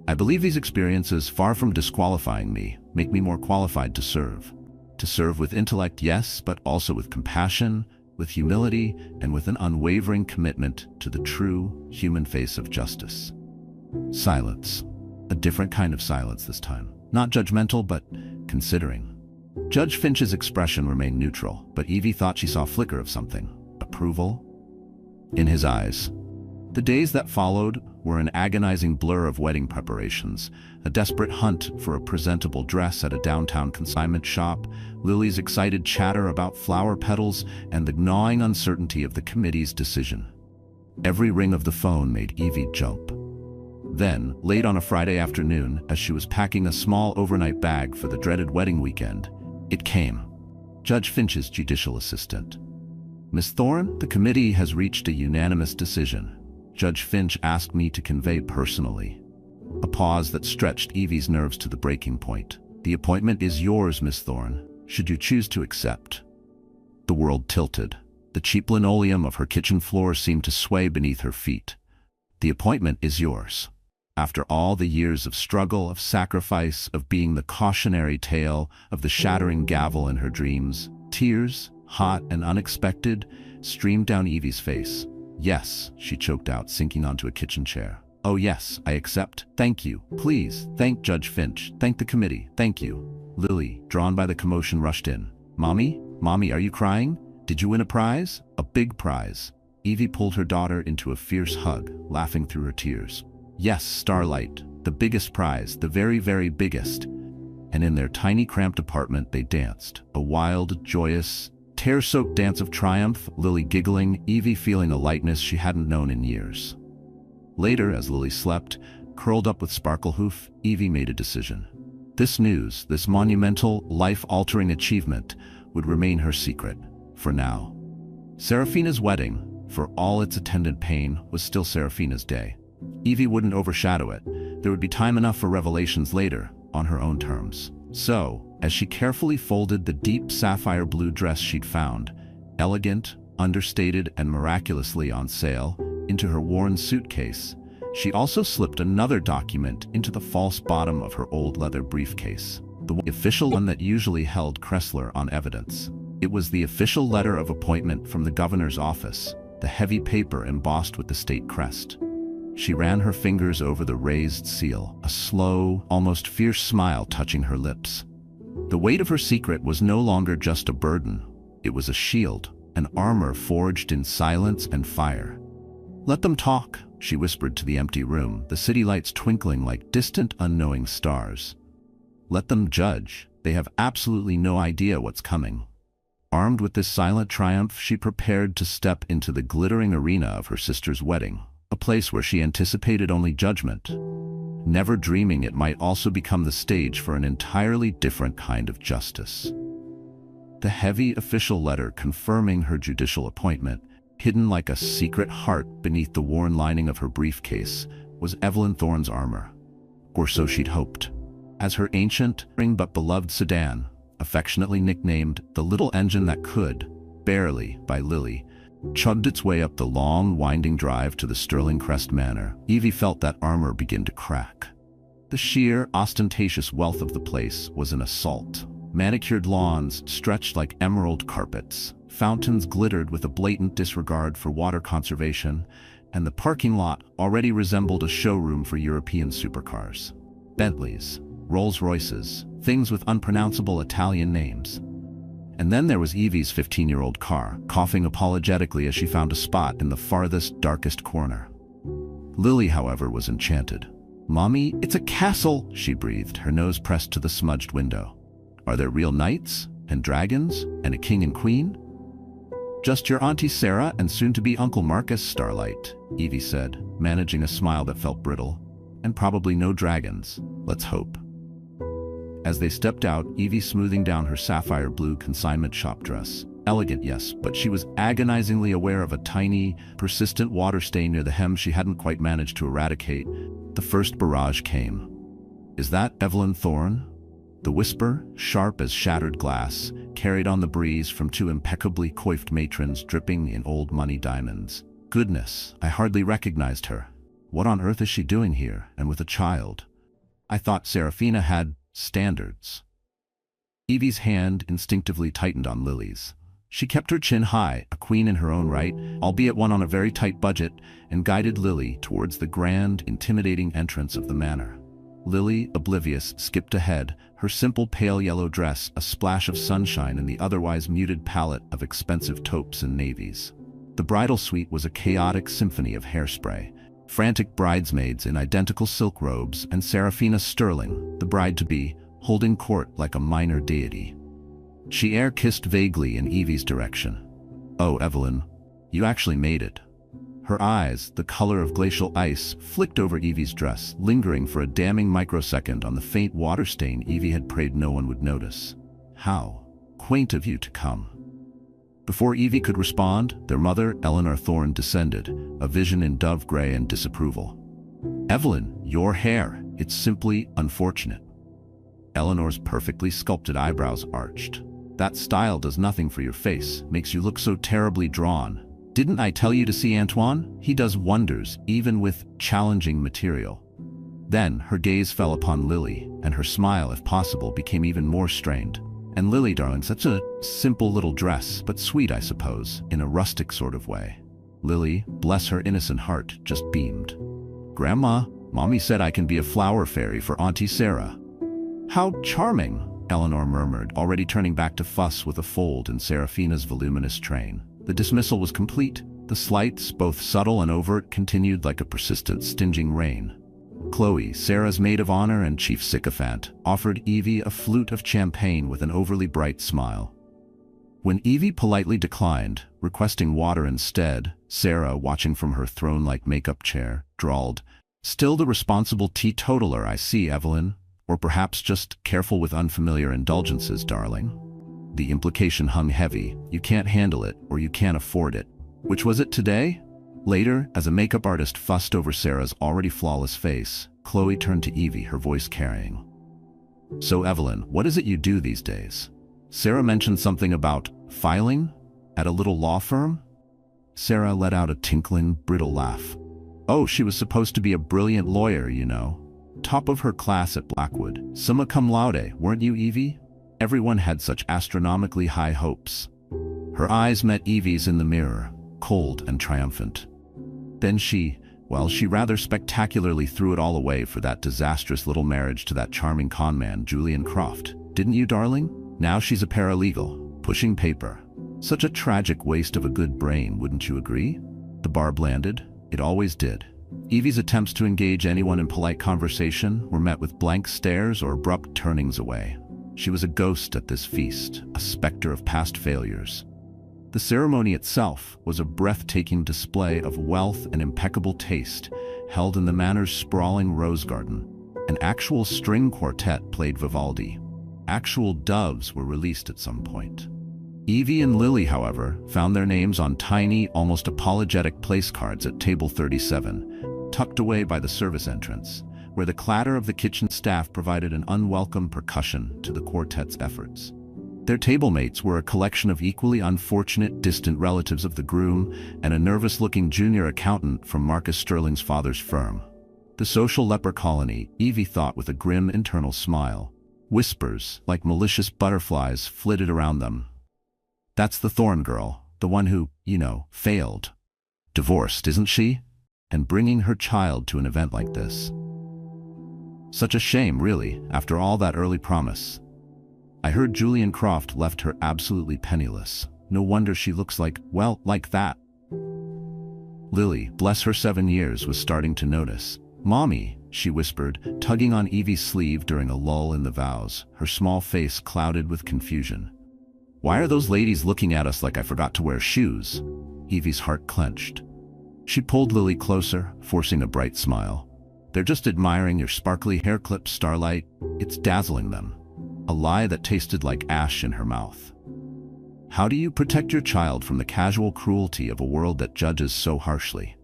I believe these experiences, far from disqualifying me, make me more qualified to serve. To serve with intellect, yes, but also with compassion, with humility, and with an unwavering commitment to the true human face of justice. Silence. A different kind of silence this time. Not judgmental, but considering. Judge Finch's expression remained neutral, but Evie thought she saw a flicker of something. Approval? In his eyes. The days that followed were an agonizing blur of wedding preparations, a desperate hunt for a presentable dress at a downtown consignment shop, Lily's excited chatter about flower petals, and the gnawing uncertainty of the committee's decision. Every ring of the phone made Evie jump. Then, late on a Friday afternoon, as she was packing a small overnight bag for the dreaded wedding weekend, it came. Judge Finch's judicial assistant. Miss Thorne, the committee has reached a unanimous decision. Judge Finch asked me to convey personally. A pause that stretched Evie's nerves to the breaking point. The appointment is yours, Miss Thorne, should you choose to accept. The world tilted. The cheap linoleum of her kitchen floor seemed to sway beneath her feet. The appointment is yours. After all the years of struggle, of sacrifice, of being the cautionary tale, of the shattering gavel in her dreams, tears, hot and unexpected, streamed down Evie's face. Yes, she choked out, sinking onto a kitchen chair. Oh yes, I accept. Thank you. Please, thank Judge Finch. Thank the committee. Thank you. Lily, drawn by the commotion, rushed in. Mommy? Mommy, are you crying? Did you win a prize? A big prize. Evie pulled her daughter into a fierce hug, laughing through her tears. Yes, Starlight, the biggest prize, the very, very biggest. And in their tiny cramped apartment they danced, a wild, joyous, tear-soaked dance of triumph, Lily giggling, Evie feeling a lightness she hadn't known in years. Later, as Lily slept, curled up with Sparklehoof, Evie made a decision. This news, this monumental, life-altering achievement, would remain her secret, for now. Seraphina's wedding, for all its attendant pain, was still Seraphina's day. Evie wouldn't overshadow it. There would be time enough for revelations later, on her own terms. So, as she carefully folded the deep sapphire blue dress she'd found, elegant, understated, and miraculously on sale, into her worn suitcase, she also slipped another document into the false bottom of her old leather briefcase, the official one that usually held Kressler on evidence. It was the official letter of appointment from the governor's office, the heavy paper embossed with the state crest. She ran her fingers over the raised seal, a slow, almost fierce smile touching her lips. The weight of her secret was no longer just a burden. It was a shield, an armor forged in silence and fire. "Let them talk," she whispered to the empty room, the city lights twinkling like distant, unknowing stars. "Let them judge. They have absolutely no idea what's coming." Armed with this silent triumph, she prepared to step into the glittering arena of her sister's wedding, a place where she anticipated only judgment, never dreaming it might also become the stage for an entirely different kind of justice. The heavy official letter confirming her judicial appointment, hidden like a secret heart beneath the worn lining of her briefcase, was Evelyn Thorne's armor. Or so she'd hoped. As her ancient but beloved sedan, affectionately nicknamed the little engine that could, barely by Lily, chugged its way up the long, winding drive to the Sterling Crest Manor, Evie felt that armor begin to crack. The sheer, ostentatious wealth of the place was an assault. Manicured lawns stretched like emerald carpets, fountains glittered with a blatant disregard for water conservation, and the parking lot already resembled a showroom for European supercars. Bentleys, Rolls-Royces, things with unpronounceable Italian names. And then there was Evie's 15-year-old car, coughing apologetically as she found a spot in the farthest, darkest corner. Lily, however, was enchanted. "Mommy, it's a castle," she breathed, her nose pressed to the smudged window. "Are there real knights and dragons and a king and queen?" "Just your Auntie Sarah and soon-to-be Uncle Marcus, Starlight," Evie said, managing a smile that felt brittle. "And probably no dragons, let's hope." As they stepped out, Evie smoothing down her sapphire blue consignment shop dress. Elegant, yes, but she was agonizingly aware of a tiny, persistent water stain near the hem she hadn't quite managed to eradicate. The first barrage came. "Is that Evelyn Thorne?" The whisper, sharp as shattered glass, carried on the breeze from two impeccably coiffed matrons dripping in old money diamonds. "Goodness, I hardly recognized her. What on earth is she doing here, and with a child? I thought Serafina had standards." Evie's hand instinctively tightened on Lily's. She kept her chin high, a queen in her own right, albeit one on a very tight budget, and guided Lily towards the grand, intimidating entrance of the manor. Lily, oblivious, skipped ahead, her simple pale yellow dress a splash of sunshine in the otherwise muted palette of expensive taupes and navies. The bridal suite was a chaotic symphony of hairspray, frantic bridesmaids in identical silk robes, and Serafina Sterling, the bride-to-be, holding court like a minor deity. She air-kissed vaguely in Evie's direction. "Oh, Evelyn, you actually made it." Her eyes, the color of glacial ice, flicked over Evie's dress, lingering for a damning microsecond on the faint water stain Evie had prayed no one would notice. "How quaint of you to come." Before Evie could respond, their mother, Eleanor Thorne, descended, a vision in dove gray and disapproval. "Evelyn, your hair, it's simply unfortunate." Eleanor's perfectly sculpted eyebrows arched. "That style does nothing for your face, makes you look so terribly drawn. Didn't I tell you to see Antoine? He does wonders, even with challenging material." Then her gaze fell upon Lily, and her smile, if possible, became even more strained. "And Lily, darling, such a simple little dress, but sweet, I suppose, in a rustic sort of way." Lily, bless her innocent heart, just beamed. "Grandma, Mommy said I can be a flower fairy for Auntie Sarah." "How charming," Eleanor murmured, already turning back to fuss with a fold in Serafina's voluminous train. The dismissal was complete. The slights, both subtle and overt, continued like a persistent, stinging rain. Chloe, Sarah's maid of honor and chief sycophant, offered Evie a flute of champagne with an overly bright smile. When Evie politely declined, requesting water instead, Sarah, watching from her throne-like makeup chair, drawled, "Still the responsible teetotaler, I see, Evelyn. Or perhaps just careful with unfamiliar indulgences, darling." The implication hung heavy. You can't handle it, or you can't afford it. Which was it today? Later, as a makeup artist fussed over Sarah's already flawless face, Chloe turned to Evie, her voice carrying. "So Evelyn, what is it you do these days? Sarah mentioned something about filing at a little law firm?" Sarah let out a tinkling, brittle laugh. "Oh, she was supposed to be a brilliant lawyer, you know. Top of her class at Blackwood. Summa cum laude, weren't you, Evie? Everyone had such astronomically high hopes." Her eyes met Evie's in the mirror, cold and triumphant. Then she Well, she rather spectacularly threw it all away for that disastrous little marriage to that charming con man, Julian Croft. Didn't you, darling? Now she's a paralegal, pushing paper. Such a tragic waste of a good brain, wouldn't you agree? The barb landed. It always did. Evie's attempts to engage anyone in polite conversation were met with blank stares or abrupt turnings away. She was a ghost at this feast, a specter of past failures. The ceremony itself was a breathtaking display of wealth and impeccable taste, held in the manor's sprawling rose garden. An actual string quartet played Vivaldi. Actual doves were released at some point. Evie and Lily, however, found their names on tiny, almost apologetic place cards at table 37, tucked away by the service entrance, where the clatter of the kitchen staff provided an unwelcome percussion to the quartet's efforts. Their tablemates were a collection of equally unfortunate, distant relatives of the groom and a nervous-looking junior accountant from Marcus Sterling's father's firm. The social leper colony, Evie thought with a grim internal smile. Whispers, like malicious butterflies, flitted around them. That's the Thorne girl, the one who, failed. Divorced, isn't she? And bringing her child to an event like this. Such a shame, really, after all that early promise. I heard Julian Croft left her absolutely penniless. No wonder she looks like that. Lily, bless her 7 years, was starting to notice. "Mommy," she whispered, tugging on Evie's sleeve during a lull in the vows, her small face clouded with confusion. "Why are those ladies looking at us like I forgot to wear shoes?" Evie's heart clenched. She pulled Lily closer, forcing a bright smile. "They're just admiring your sparkly hair clips, Starlight. It's dazzling them." A lie that tasted like ash in her mouth. How do you protect your child from the casual cruelty of a world that judges so harshly?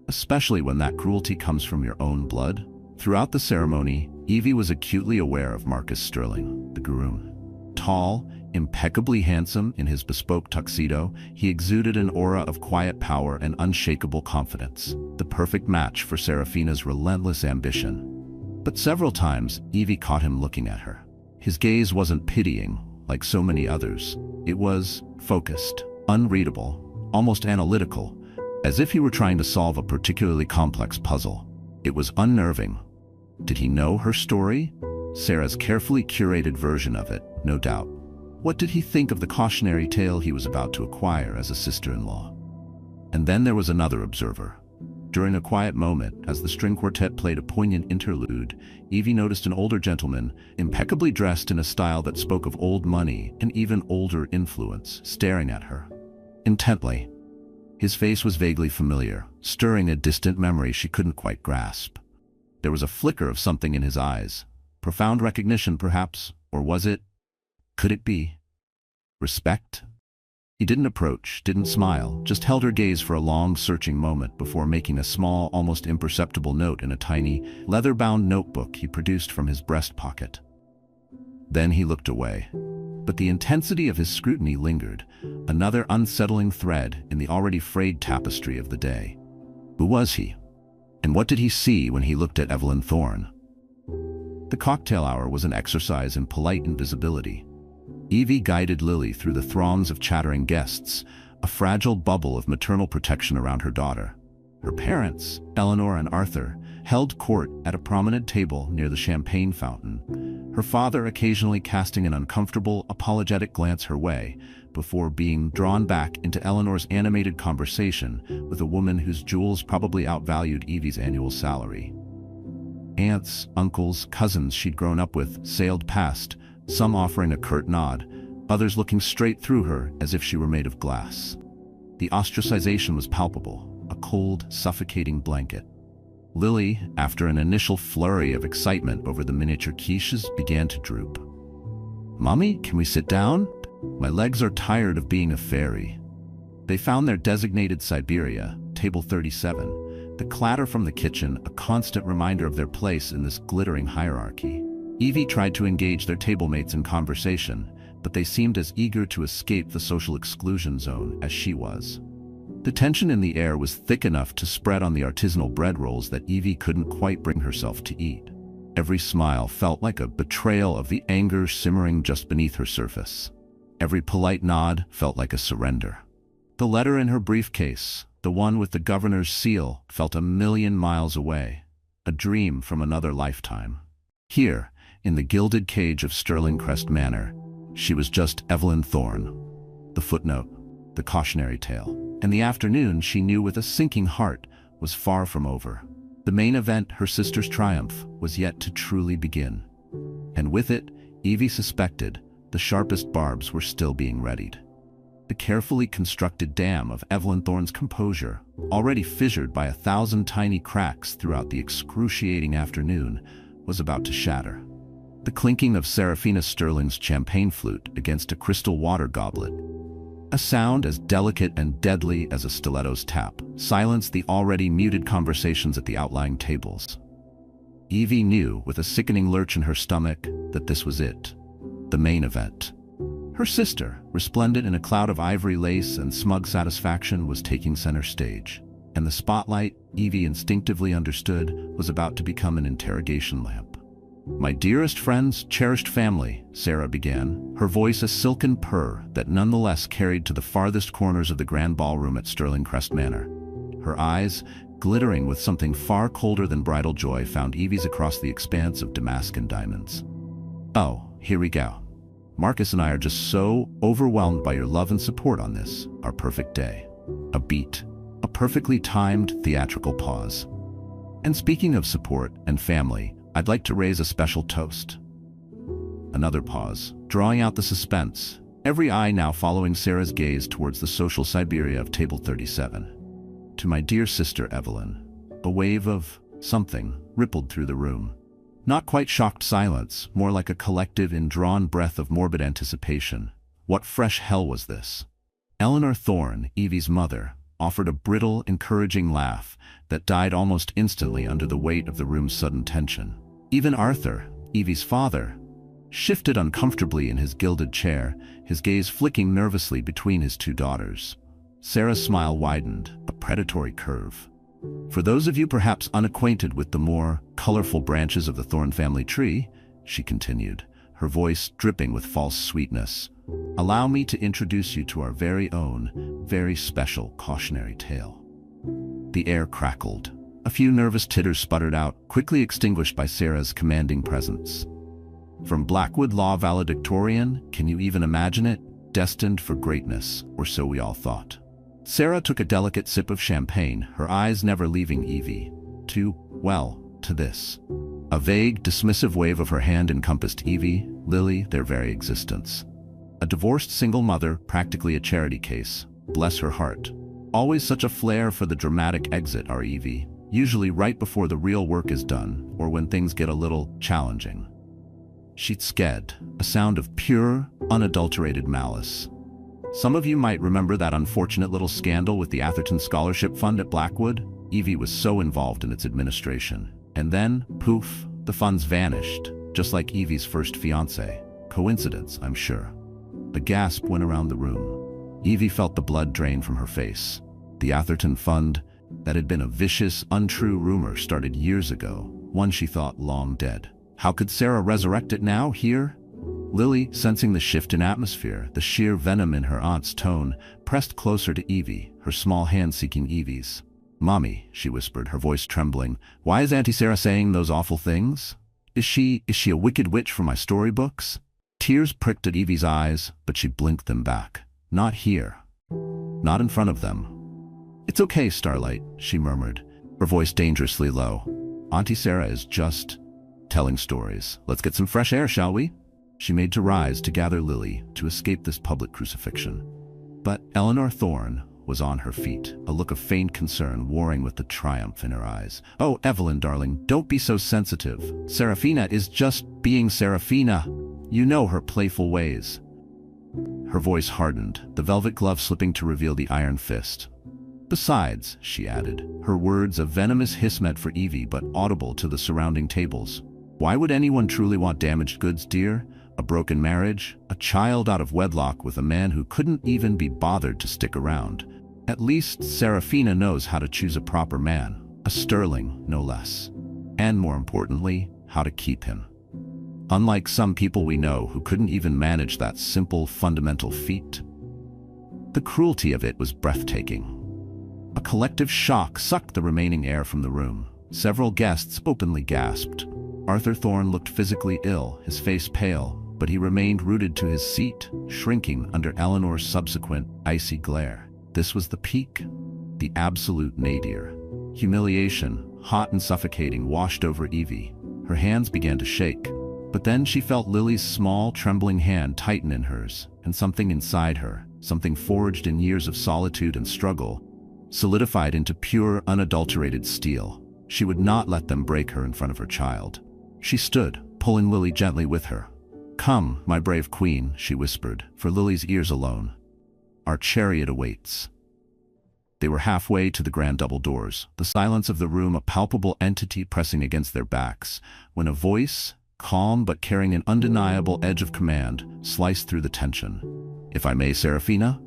Especially when that cruelty comes from your own blood? Throughout the ceremony, Evie was acutely aware of Marcus Sterling, the groom. Tall, impeccably handsome in his bespoke tuxedo, he exuded an aura of quiet power and unshakable confidence, the perfect match for Serafina's relentless ambition. But several times, Evie caught him looking at her. His gaze wasn't pitying, like so many others. It was focused, unreadable, almost analytical, as if he were trying to solve a particularly complex puzzle. It was unnerving. Did he know her story? Sarah's carefully curated version of it, no doubt. What did he think of the cautionary tale he was about to acquire as a sister-in-law? And then there was another observer. During a quiet moment, as the string quartet played a poignant interlude, Evie noticed an older gentleman, impeccably dressed in a style that spoke of old money and even older influence, staring at her intently. His face was vaguely familiar, stirring a distant memory she couldn't quite grasp. There was a flicker of something in his eyes. Profound recognition, perhaps, or was it? Could it be respect? He didn't approach, didn't smile, just held her gaze for a long, searching moment before making a small, almost imperceptible note in a tiny, leather-bound notebook he produced from his breast pocket. Then he looked away. But the intensity of his scrutiny lingered, another unsettling thread in the already frayed tapestry of the day. Who was he? And what did he see when he looked at Evelyn Thorne? The cocktail hour was an exercise in polite invisibility. Evie guided Lily through the throngs of chattering guests, a fragile bubble of maternal protection around her daughter. Her parents, Eleanor and Arthur, held court at a prominent table near the champagne fountain, her father occasionally casting an uncomfortable, apologetic glance her way before being drawn back into Eleanor's animated conversation with a woman whose jewels probably outvalued Evie's annual salary. Aunts, uncles, cousins she'd grown up with sailed past, some offering a curt nod, others looking straight through her as if she were made of glass. The ostracization was palpable, a cold, suffocating blanket. Lily, after an initial flurry of excitement over the miniature quiches, began to droop. "Mommy, can we sit down? My legs are tired of being a fairy." They found their designated Siberia, table 37, the clatter from the kitchen a constant reminder of their place in this glittering hierarchy. Evie tried to engage their tablemates in conversation, but they seemed as eager to escape the social exclusion zone as she was. The tension in the air was thick enough to spread on the artisanal bread rolls that Evie couldn't quite bring herself to eat. Every smile felt like a betrayal of the anger simmering just beneath her surface. Every polite nod felt like a surrender. The letter in her briefcase, the one with the governor's seal, felt a million miles away, a dream from another lifetime. Here, in the gilded cage of Sterling Crest Manor, she was just Evelyn Thorne. The footnote, the cautionary tale, and the afternoon she knew with a sinking heart was far from over. The main event, her sister's triumph, was yet to truly begin. And with it, Evie suspected, the sharpest barbs were still being readied. The carefully constructed dam of Evelyn Thorne's composure, already fissured by 1,000 tiny cracks throughout the excruciating afternoon, was about to shatter. The clinking of Seraphina Sterling's champagne flute against a crystal water goblet, a sound as delicate and deadly as a stiletto's tap, silenced the already muted conversations at the outlying tables. Evie knew, with a sickening lurch in her stomach, that this was it, the main event. Her sister, resplendent in a cloud of ivory lace and smug satisfaction, was taking center stage, and the spotlight, Evie instinctively understood, was about to become an interrogation lamp. "My dearest friends, cherished family," Sarah began, her voice a silken purr that nonetheless carried to the farthest corners of the grand ballroom at Sterling Crest Manor. Her eyes, glittering with something far colder than bridal joy, found Evie's across the expanse of Damascus diamonds. "Oh, here we go. Marcus and I are just so overwhelmed by your love and support on this, our perfect day." A beat, a perfectly timed theatrical pause. "And speaking of support and family, I'd like to raise a special toast." Another pause, drawing out the suspense, every eye now following Sarah's gaze towards the social Siberia of table 37. "To my dear sister Evelyn." A wave of something rippled through the room. Not quite shocked silence, more like a collective indrawn breath of morbid anticipation. What fresh hell was this? Eleanor Thorne, Evie's mother, offered a brittle, encouraging laugh that died almost instantly under the weight of the room's sudden tension. Even Arthur, Evie's father, shifted uncomfortably in his gilded chair, his gaze flicking nervously between his two daughters. Sarah's smile widened, a predatory curve. "For those of you perhaps unacquainted with the more colorful branches of the Thorne family tree," she continued, her voice dripping with false sweetness, "allow me to introduce you to our very own, very special cautionary tale." The air crackled. A few nervous titters sputtered out, quickly extinguished by Sarah's commanding presence. From Blackwood Law valedictorian, can you even imagine it? Destined for greatness, or so we all thought. Sarah took a delicate sip of champagne, her eyes never leaving Evie. To this. A vague, dismissive wave of her hand encompassed Evie, Lily, their very existence. A divorced single mother, practically a charity case. Bless her heart. Always such a flair for the dramatic exit, our Evie, usually right before the real work is done, or when things get a little challenging. She'd sked, a sound of pure, unadulterated malice. Some of you might remember that unfortunate little scandal with the Atherton Scholarship Fund at Blackwood. Evie was so involved in its administration. And then, poof, the funds vanished, just like Evie's first fiancé. Coincidence, I'm sure. A gasp went around the room. Evie felt the blood drain from her face. The Atherton Fund, that had been a vicious, untrue rumor, started years ago, one she thought long dead. How could Sarah resurrect it now, here? Lily, sensing the shift in atmosphere, the sheer venom in her aunt's tone, pressed closer to Evie, her small hand seeking Evie's. "Mommy," she whispered, her voice trembling, "why is Auntie Sarah saying those awful things? Is she a wicked witch from my storybooks?" Tears pricked at Evie's eyes, but she blinked them back. "Not here. Not in front of them." "It's okay, Starlight," she murmured, her voice dangerously low. "Auntie Sarah is just telling stories. Let's get some fresh air, shall we?" She made to rise to gather Lily to escape this public crucifixion. But Eleanor Thorne was on her feet, a look of faint concern warring with the triumph in her eyes. "Oh, Evelyn, darling, don't be so sensitive. Seraphina is just being Seraphina. You know her playful ways." Her voice hardened, the velvet glove slipping to reveal the iron fist. "Besides," she added, her words a venomous hiss meant for Evie but audible to the surrounding tables, "why would anyone truly want damaged goods, dear? A broken marriage? A child out of wedlock with a man who couldn't even be bothered to stick around? At least Seraphina knows how to choose a proper man, a Sterling, no less. And more importantly, how to keep him. Unlike some people we know who couldn't even manage that simple, fundamental feat." The cruelty of it was breathtaking. A collective shock sucked the remaining air from the room. Several guests openly gasped. Arthur Thorne looked physically ill, his face pale, but he remained rooted to his seat, shrinking under Eleanor's subsequent icy glare. This was the peak, the absolute nadir. Humiliation, hot and suffocating, washed over Evie. Her hands began to shake, but then she felt Lily's small, trembling hand tighten in hers, and something inside her, something forged in years of solitude and struggle, solidified into pure, unadulterated steel. She would not let them break her in front of her child. She stood, pulling Lily gently with her. "Come, my brave queen," she whispered, for Lily's ears alone. "Our chariot awaits." They were halfway to the grand double doors, the silence of the room a palpable entity pressing against their backs, when a voice, calm but carrying an undeniable edge of command, sliced through the tension. "If I may, Seraphina?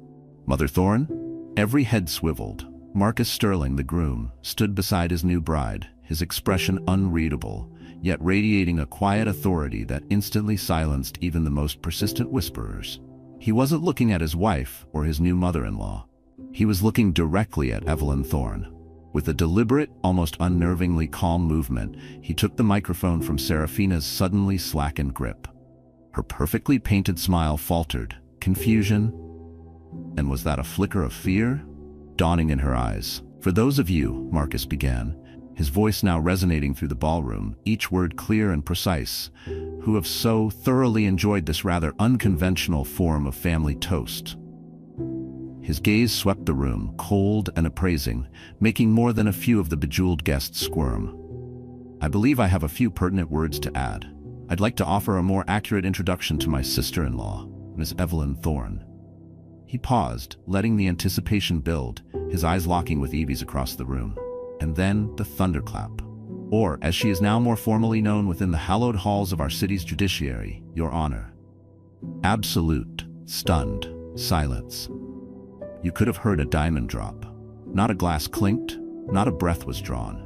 Mother Thorne?" Every head swiveled. Marcus Sterling, the groom, stood beside his new bride, his expression unreadable, yet radiating a quiet authority that instantly silenced even the most persistent whisperers. He wasn't looking at his wife or his new mother-in-law. He was looking directly at Evelyn Thorne. With a deliberate, almost unnervingly calm movement, he took the microphone from Seraphina's suddenly slackened grip. Her perfectly painted smile faltered, confusion, and was that a flicker of fear? Dawning in her eyes. "For those of you," Marcus began, his voice now resonating through the ballroom, each word clear and precise, "who have so thoroughly enjoyed this rather unconventional form of family toast." His gaze swept the room, cold and appraising, making more than a few of the bejeweled guests squirm. "I believe I have a few pertinent words to add. I'd like to offer a more accurate introduction to my sister-in-law, Miss Evelyn Thorne." He paused, letting the anticipation build, his eyes locking with Evie's across the room. And then the thunderclap. "Or, as she is now more formally known within the hallowed halls of our city's judiciary, Your Honor." Absolute, stunned silence. You could have heard a diamond drop. Not a glass clinked, not a breath was drawn.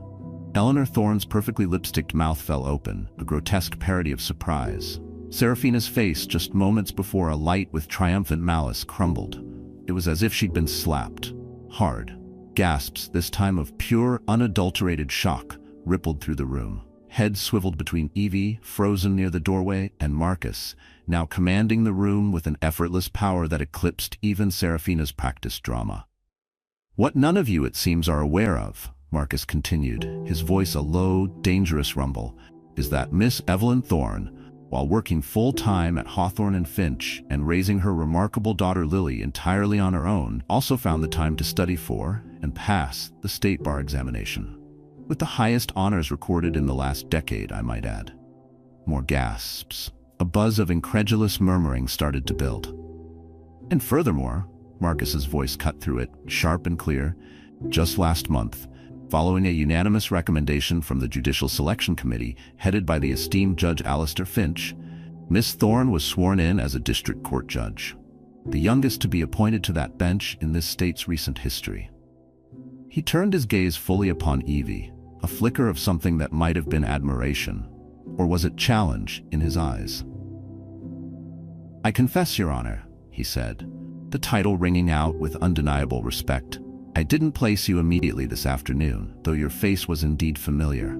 Eleanor Thorne's perfectly lipsticked mouth fell open, a grotesque parody of surprise. Seraphina's face, just moments before alight with triumphant malice, crumbled. It was as if she'd been slapped. Hard. Gasps, this time of pure, unadulterated shock, rippled through the room. Heads swiveled between Evie, frozen near the doorway, and Marcus, now commanding the room with an effortless power that eclipsed even Seraphina's practiced drama. "What none of you, it seems, are aware of," Marcus continued, his voice a low, dangerous rumble, "is that Miss Evelyn Thorne, while working full-time at Hawthorne and Finch and raising her remarkable daughter Lily entirely on her own, also found the time to study for and pass the state bar examination. With the highest honors recorded in the last decade, I might add." More gasps. A buzz of incredulous murmuring started to build. "And furthermore," Marcus's voice cut through it, sharp and clear, "just last month, following a unanimous recommendation from the Judicial Selection Committee, headed by the esteemed Judge Alistair Finch, Miss Thorne was sworn in as a district court judge, the youngest to be appointed to that bench in this state's recent history." He turned his gaze fully upon Evie, a flicker of something that might have been admiration, or was it challenge, in his eyes. "I confess, Your Honor," he said, the title ringing out with undeniable respect, "I didn't place you immediately this afternoon, though your face was indeed familiar.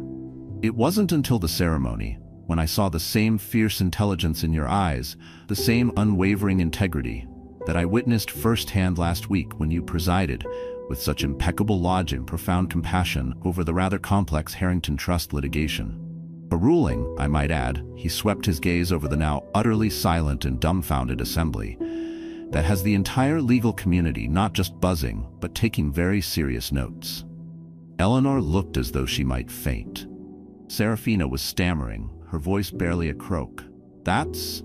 It wasn't until the ceremony, when I saw the same fierce intelligence in your eyes, the same unwavering integrity, that I witnessed firsthand last week when you presided, with such impeccable logic and profound compassion, over the rather complex Harrington Trust litigation. A ruling, I might add," he swept his gaze over the now utterly silent and dumbfounded assembly, "that has the entire legal community not just buzzing, but taking very serious notes." Eleanor looked as though she might faint. Seraphina was stammering, her voice barely a croak. That's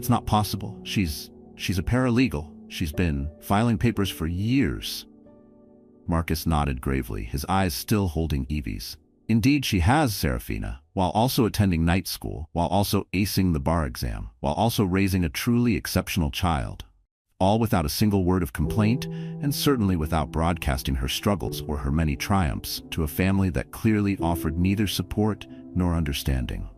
not possible. She's a paralegal. She's been filing papers for years." Marcus nodded gravely, his eyes still holding Evie's. "Indeed she has, Seraphina, while also attending night school, while also acing the bar exam, while also raising a truly exceptional child. All without a single word of complaint, and certainly without broadcasting her struggles or her many triumphs to a family that clearly offered neither support nor understanding."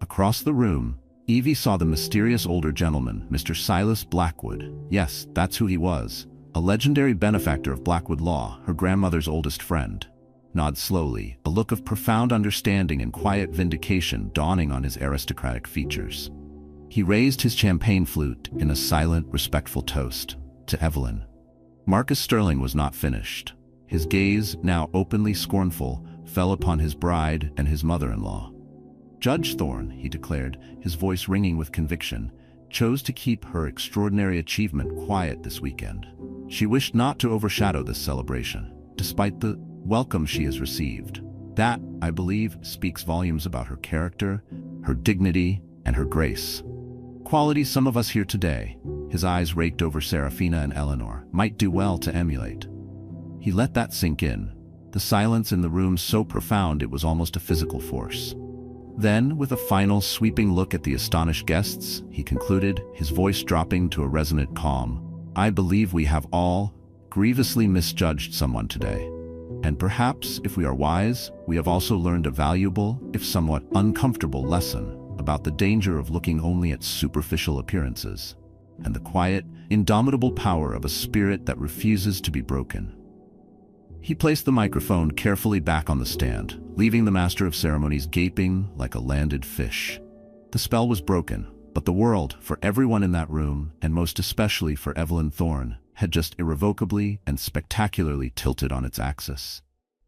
Across the room, Evie saw the mysterious older gentleman, Mr. Silas Blackwood. Yes, that's who he was. A a legendary benefactor of Blackwood law, her grandmother's oldest friend, nods slowly, a look of profound understanding and quiet vindication dawning on his aristocratic features. He raised his champagne flute in a silent, respectful toast to Evelyn. Marcus Sterling was not finished. His gaze, now openly scornful, fell upon his bride and his mother-in-law. Judge Thorne, he declared, his voice ringing with conviction, chose to keep her extraordinary achievement quiet this weekend. She wished not to overshadow this celebration, despite the welcome she has received. That, I believe, speaks volumes about her character, her dignity, and her grace. Qualities some of us here today, his eyes raked over Serafina and Eleanor, might do well to emulate. He let that sink in, the silence in the room so profound it was almost a physical force. Then, with a final sweeping look at the astonished guests, he concluded, his voice dropping to a resonant calm, I believe we have all grievously misjudged someone today. And perhaps, if we are wise, we have also learned a valuable, if somewhat uncomfortable lesson about the danger of looking only at superficial appearances, and the quiet, indomitable power of a spirit that refuses to be broken. He placed the microphone carefully back on the stand, leaving the master of ceremonies gaping like a landed fish. The spell was broken, but the world, for everyone in that room, and most especially for Evelyn Thorne, had just irrevocably and spectacularly tilted on its axis.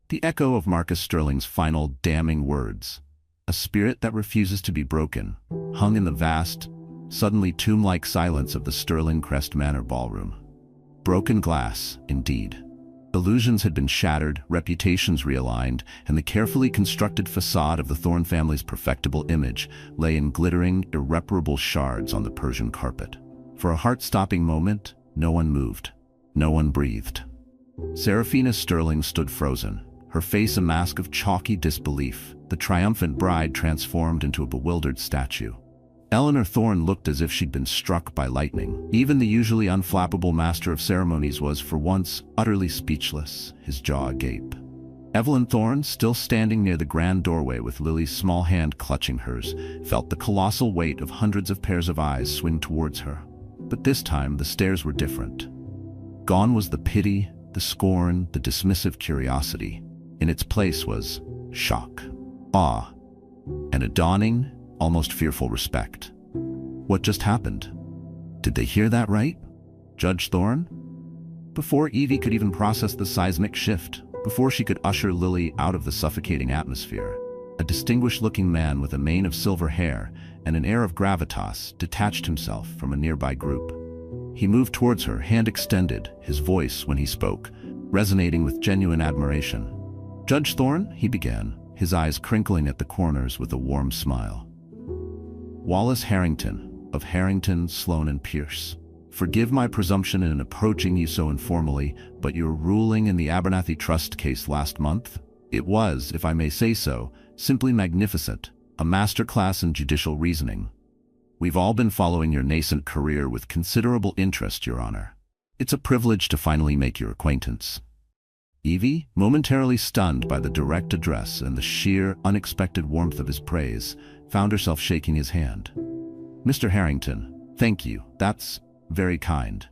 The echo of Marcus Sterling's final damning words, a spirit that refuses to be broken, hung in the vast, suddenly tomb-like silence of the Sterling Crest Manor ballroom. Broken glass, indeed. Illusions had been shattered, reputations realigned, and the carefully constructed facade of the Thorne family's perfectible image lay in glittering, irreparable shards on the Persian carpet. For a heart-stopping moment, no one moved. No one breathed. Serafina Sterling stood frozen, her face a mask of chalky disbelief, the triumphant bride transformed into a bewildered statue. Eleanor Thorne looked as if she'd been struck by lightning. Even the usually unflappable master of ceremonies was, for once, utterly speechless, his jaw agape. Evelyn Thorne, still standing near the grand doorway with Lily's small hand clutching hers, felt the colossal weight of hundreds of pairs of eyes swing towards her. But this time, the stares were different. Gone was the pity, the scorn, the dismissive curiosity. In its place was shock, awe, and a dawning, almost fearful respect. What just happened? Did they hear that right? Judge Thorne? Before Evie could even process the seismic shift, before she could usher Lily out of the suffocating atmosphere, a distinguished-looking man with a mane of silver hair and an air of gravitas detached himself from a nearby group. He moved towards her, hand extended, his voice, when he spoke, resonating with genuine admiration. Judge Thorne, he began, his eyes crinkling at the corners with a warm smile. Wallace Harrington, of Harrington, Sloan & Pierce. Forgive my presumption in approaching you so informally, but your ruling in the Abernathy Trust case last month? It was, if I may say so, simply magnificent, a masterclass in judicial reasoning. We've all been following your nascent career with considerable interest, Your Honor. It's a privilege to finally make your acquaintance. Evie, momentarily stunned by the direct address and the sheer, unexpected warmth of his praise, found herself shaking his hand. Mr. Harrington, thank you, that's very kind.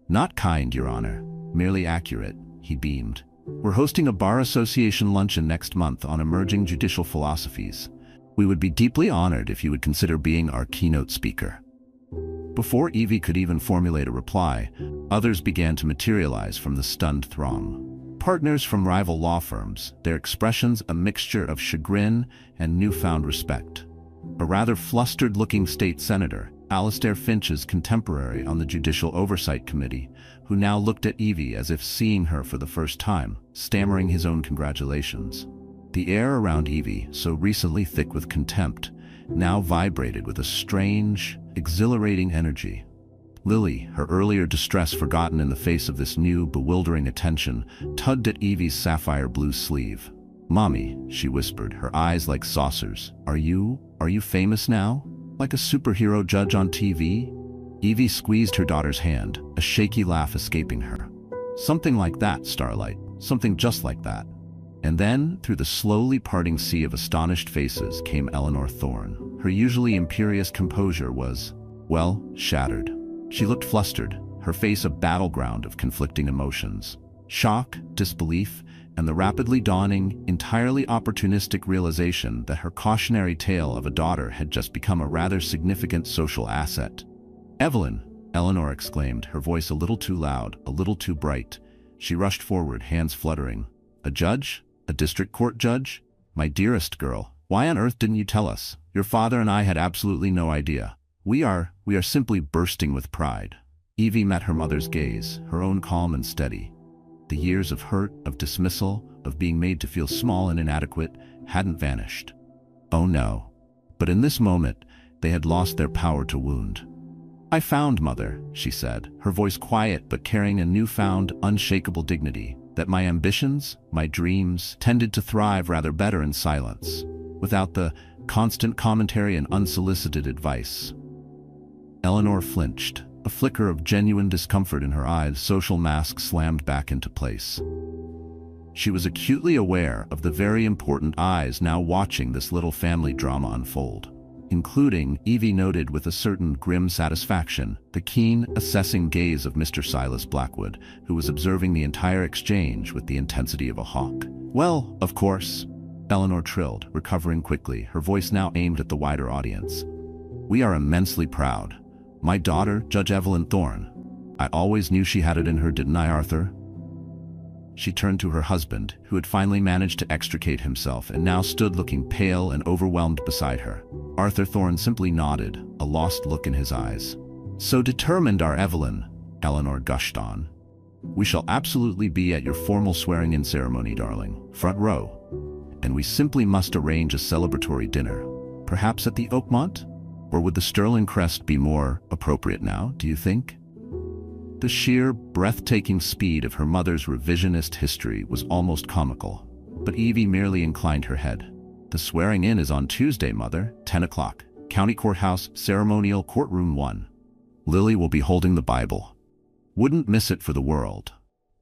Not kind, Your Honor, merely accurate, he beamed. We're hosting a Bar Association luncheon next month on emerging judicial philosophies. We would be deeply honored if you would consider being our keynote speaker. Before Evie could even formulate a reply, others began to materialize from the stunned throng. Partners from rival law firms, their expressions a mixture of chagrin and newfound respect. A rather flustered-looking state senator, Alistair Finch's contemporary on the Judicial Oversight Committee, who now looked at Evie as if seeing her for the first time, stammering his own congratulations. The air around Evie, so recently thick with contempt, now vibrated with a strange, exhilarating energy. Lily, her earlier distress forgotten in the face of this new, bewildering attention, tugged at Evie's sapphire blue sleeve. "Mommy," she whispered, her eyes like saucers, Are you famous now? Like a superhero judge on TV?" Evie squeezed her daughter's hand, a shaky laugh escaping her. "Something like that, Starlight. Something just like that." And then, through the slowly parting sea of astonished faces, came Eleanor Thorne. Her usually imperious composure was, well, shattered. She looked flustered, her face a battleground of conflicting emotions. Shock, disbelief, and the rapidly dawning, entirely opportunistic realization that her cautionary tale of a daughter had just become a rather significant social asset. "Evelyn!" Eleanor exclaimed, her voice a little too loud, a little too bright. She rushed forward, hands fluttering. "A judge? A district court judge? My dearest girl, why on earth didn't you tell us? Your father and I had absolutely no idea. We are simply bursting with pride." Evie met her mother's gaze, her own calm and steady. The years of hurt, of dismissal, of being made to feel small and inadequate hadn't vanished. Oh no. But in this moment, they had lost their power to wound. "I found, Mother," she said, her voice quiet but carrying a newfound, unshakable dignity, "that my ambitions, my dreams, tended to thrive rather better in silence, without the constant commentary and unsolicited advice." Eleanor flinched, a flicker of genuine discomfort in her eyes, social mask slammed back into place. She was acutely aware of the very important eyes now watching this little family drama unfold, including, Evie noted with a certain grim satisfaction, the keen, assessing gaze of Mr. Silas Blackwood, who was observing the entire exchange with the intensity of a hawk. "Well, of course," Eleanor trilled, recovering quickly, her voice now aimed at the wider audience. "We are immensely proud. My daughter, Judge Evelyn Thorne. I always knew she had it in her, didn't I, Arthur?" She turned to her husband, who had finally managed to extricate himself and now stood looking pale and overwhelmed beside her. Arthur Thorne simply nodded, a lost look in his eyes. "So determined, our Evelyn," Eleanor gushed on. "We shall absolutely be at your formal swearing-in ceremony, darling, front row. And we simply must arrange a celebratory dinner, perhaps at the Oakmont? Or would the Sterling Crest be more appropriate now, do you think?" The sheer, breathtaking speed of her mother's revisionist history was almost comical, but Evie merely inclined her head. "The swearing-in is on Tuesday, Mother, 10 o'clock, County Courthouse, Ceremonial Courtroom 1. Lily will be holding the Bible. Wouldn't miss it for the world,"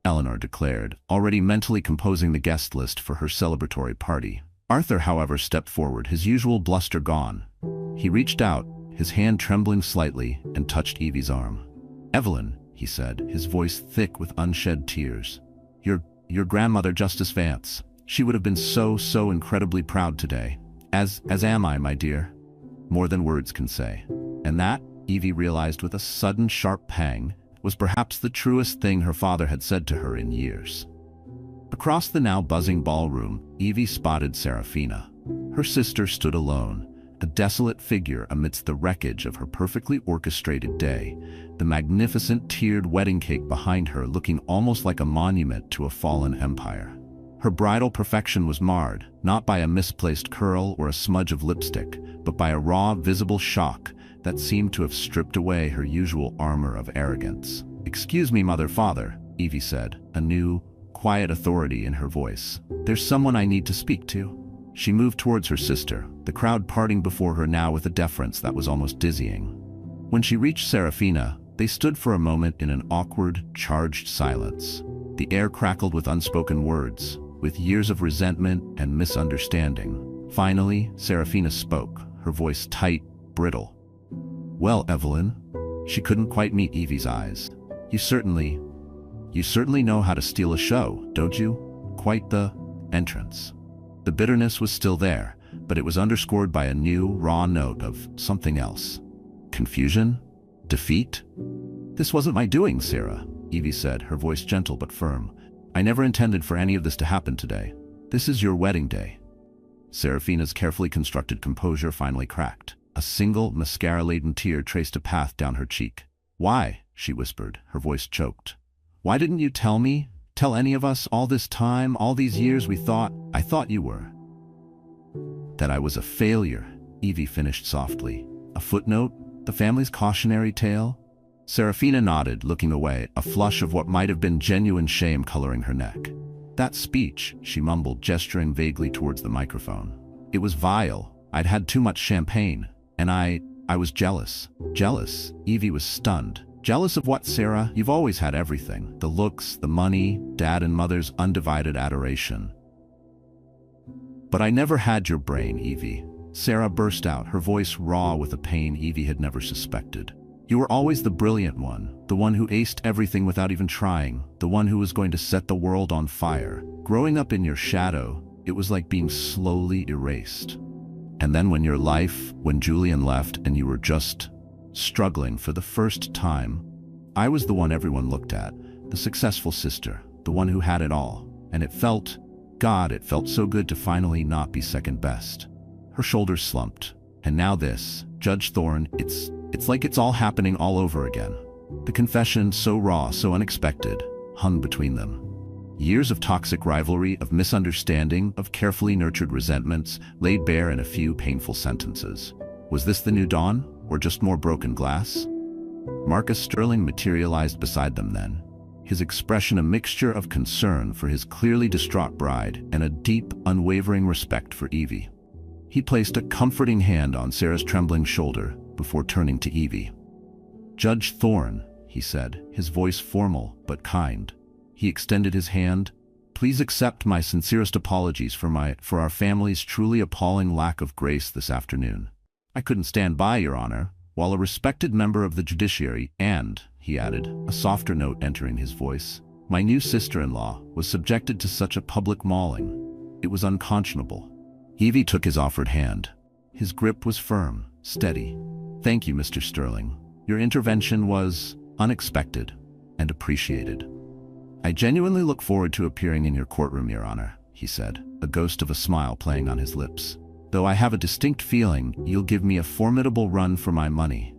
Eleanor declared, already mentally composing the guest list for her celebratory party. Arthur, however, stepped forward, his usual bluster gone. He reached out, his hand trembling slightly, and touched Evie's arm. "Evelyn," he said, his voice thick with unshed tears. Your grandmother, Justice Vance. She would have been so incredibly proud today. As am I, my dear. More than words can say." And that, Evie realized with a sudden sharp pang, was perhaps the truest thing her father had said to her in years. Across the now buzzing ballroom, Evie spotted Serafina. Her sister stood alone, a desolate figure amidst the wreckage of her perfectly orchestrated day, the magnificent tiered wedding cake behind her looking almost like a monument to a fallen empire. Her bridal perfection was marred, not by a misplaced curl or a smudge of lipstick, but by a raw, visible shock that seemed to have stripped away her usual armor of arrogance. "Excuse me, Father," Evie said, a new, quiet authority in her voice. "There's someone I need to speak to." She moved towards her sister, the crowd parting before her now with a deference that was almost dizzying. When she reached Serafina, they stood for a moment in an awkward, charged silence. The air crackled with unspoken words, with years of resentment and misunderstanding. Finally, Serafina spoke, her voice tight, brittle. "Well, Evelyn," she couldn't quite meet Evie's eyes. You certainly know how to steal a show, don't you?" Quite the entrance. The bitterness was still there, but it was underscored by a new, raw note of something else. Confusion? Defeat? "This wasn't my doing, Sarah," Evie said, her voice gentle but firm. "I never intended for any of this to happen today. This is your wedding day." Serafina's carefully constructed composure finally cracked. A single, mascara-laden tear traced a path down her cheek. "Why?" she whispered, her voice choked. "Why didn't you tell me? Tell any of us all this time, all these years I thought you were." "That I was a failure," Evie finished softly. "A footnote? The family's cautionary tale?" Serafina nodded, looking away, a flush of what might have been genuine shame coloring her neck. "That speech," she mumbled, gesturing vaguely towards the microphone. "It was vile. I'd had too much champagne. And I was jealous." "Jealous?" Evie was stunned. "Jealous of what, Sarah? You've always had everything. The looks, the money, Dad and Mother's undivided adoration." "But I never had your brain, Evie," Sarah burst out, her voice raw with a pain Evie had never suspected. You were always the brilliant one, the one who aced everything without even trying, the one who was going to set the world on fire. Growing up in your shadow, it was like being slowly erased. And then when Julian left and you were just struggling for the first time, I was the one everyone looked at, the successful sister, the one who had it all. And it felt so good to finally not be second best. Her shoulders slumped. And now this, Judge Thorne, it's like it's all happening all over again. The confession, so raw, so unexpected, hung between them. Years of toxic rivalry, of misunderstanding, of carefully nurtured resentments, laid bare in a few painful sentences. Was this the new dawn, or just more broken glass? Marcus Sterling materialized beside them then, his expression a mixture of concern for his clearly distraught bride and a deep, unwavering respect for Evie. He placed a comforting hand on Sarah's trembling shoulder before turning to Evie. "Judge Thorne," he said, his voice formal but kind. He extended his hand. "Please accept my sincerest apologies for our family's truly appalling lack of grace this afternoon. I couldn't stand by, Your Honor, while a respected member of the judiciary and," he added, a softer note entering his voice, "my new sister-in-law was subjected to such a public mauling. It was unconscionable." Evie took his offered hand. His grip was firm, steady. "Thank you, Mr. Sterling. Your intervention was unexpected and appreciated. I genuinely look forward to appearing in your courtroom, Your Honor," he said, a ghost of a smile playing on his lips. "Though I have a distinct feeling you'll give me a formidable run for my money."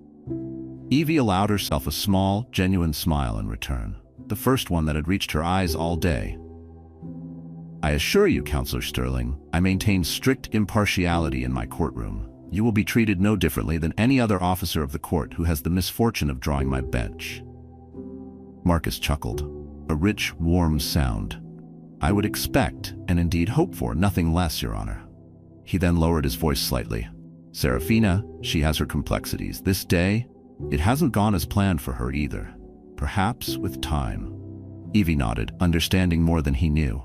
Evie allowed herself a small, genuine smile in return, the first one that had reached her eyes all day. "I assure you, Counselor Sterling, I maintain strict impartiality in my courtroom. You will be treated no differently than any other officer of the court who has the misfortune of drawing my bench." Marcus chuckled, a rich, warm sound. "I would expect, and indeed hope for, nothing less, Your Honor." He then lowered his voice slightly. "Serafina, she has her complexities. This day, it hasn't gone as planned for her either. Perhaps with time." Evie nodded, understanding more than he knew.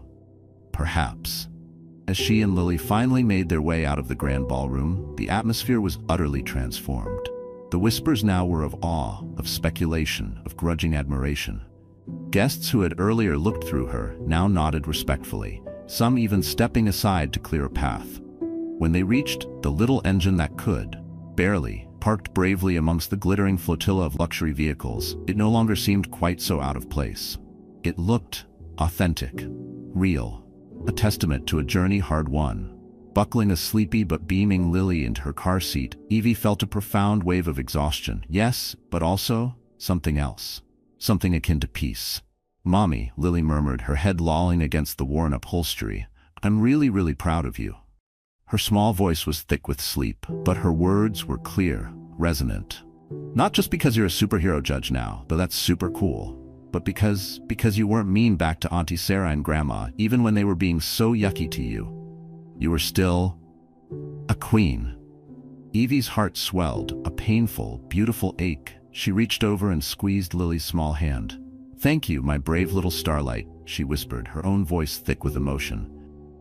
Perhaps. As she and Lily finally made their way out of the grand ballroom, the atmosphere was utterly transformed. The whispers now were of awe, of speculation, of grudging admiration. Guests who had earlier looked through her now nodded respectfully, some even stepping aside to clear a path. When they reached the little engine that could, barely, parked bravely amongst the glittering flotilla of luxury vehicles, it no longer seemed quite so out of place. It looked authentic, real, a testament to a journey hard won. Buckling a sleepy but beaming Lily into her car seat, Evie felt a profound wave of exhaustion. Yes, but also something else. Something akin to peace. "Mommy," Lily murmured, her head lolling against the worn upholstery, "I'm really, really proud of you." Her small voice was thick with sleep, but her words were clear, resonant. "Not just because you're a superhero judge now, though that's super cool, but because you weren't mean back to Auntie Sarah and Grandma, even when they were being so yucky to you. You were still a queen." Evie's heart swelled, a painful, beautiful ache. She reached over and squeezed Lily's small hand. "Thank you, my brave little starlight," she whispered, her own voice thick with emotion.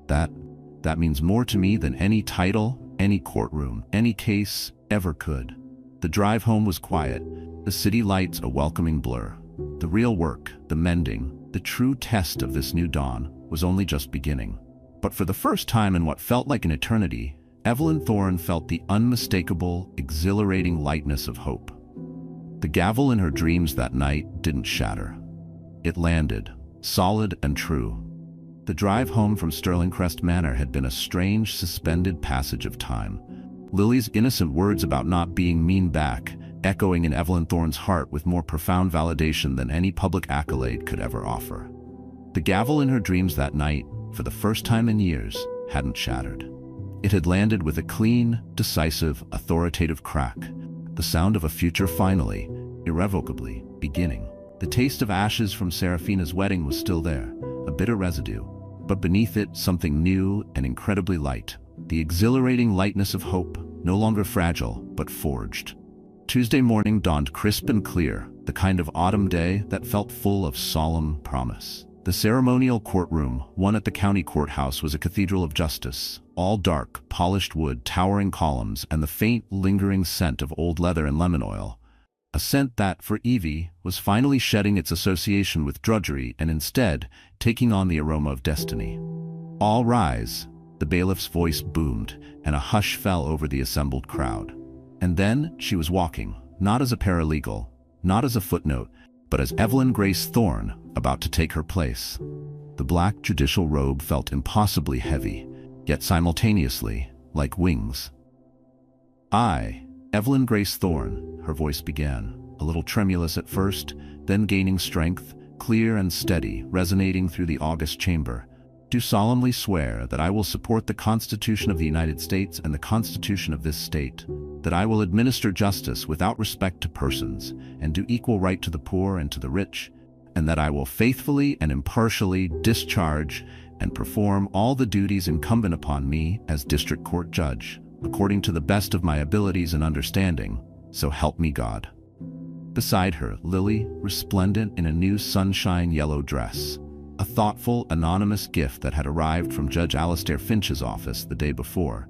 That means more to me than any title, any courtroom, any case ever could." The drive home was quiet, the city lights a welcoming blur. The real work, the mending, the true test of this new dawn was only just beginning. But for the first time in what felt like an eternity, Evelyn Thorne felt the unmistakable, exhilarating lightness of hope. The gavel in her dreams that night didn't shatter. It landed, solid and true. The drive home from Sterling Crest Manor had been a strange, suspended passage of time. Lily's innocent words about not being mean back, echoing in Evelyn Thorne's heart with more profound validation than any public accolade could ever offer. The gavel in her dreams that night, for the first time in years, hadn't shattered. It had landed with a clean, decisive, authoritative crack, the sound of a future finally, irrevocably, beginning. The taste of ashes from Serafina's wedding was still there, a bitter residue, but beneath it something new and incredibly light, the exhilarating lightness of hope, no longer fragile, but forged. Tuesday morning dawned crisp and clear, the kind of autumn day that felt full of solemn promise. The ceremonial courtroom, one at the county courthouse, was a cathedral of justice, all dark, polished wood, towering columns, and the faint, lingering scent of old leather and lemon oil. A scent that, for Evie, was finally shedding its association with drudgery and instead taking on the aroma of destiny. "All rise," the bailiff's voice boomed, and a hush fell over the assembled crowd. And then she was walking, not as a paralegal, not as a footnote, but as Evelyn Grace Thorne, about to take her place. The black judicial robe felt impossibly heavy, yet simultaneously like wings. "I, Evelyn Grace Thorne," her voice began, a little tremulous at first, then gaining strength, clear and steady, resonating through the august chamber, "do solemnly swear that I will support the Constitution of the United States and the Constitution of this state, that I will administer justice without respect to persons, and do equal right to the poor and to the rich, and that I will faithfully and impartially discharge and perform all the duties incumbent upon me as District Court Judge, according to the best of my abilities and understanding, so help me God." Beside her, Lily, resplendent in a new sunshine yellow dress, a thoughtful, anonymous gift that had arrived from Judge Alistair Finch's office the day before,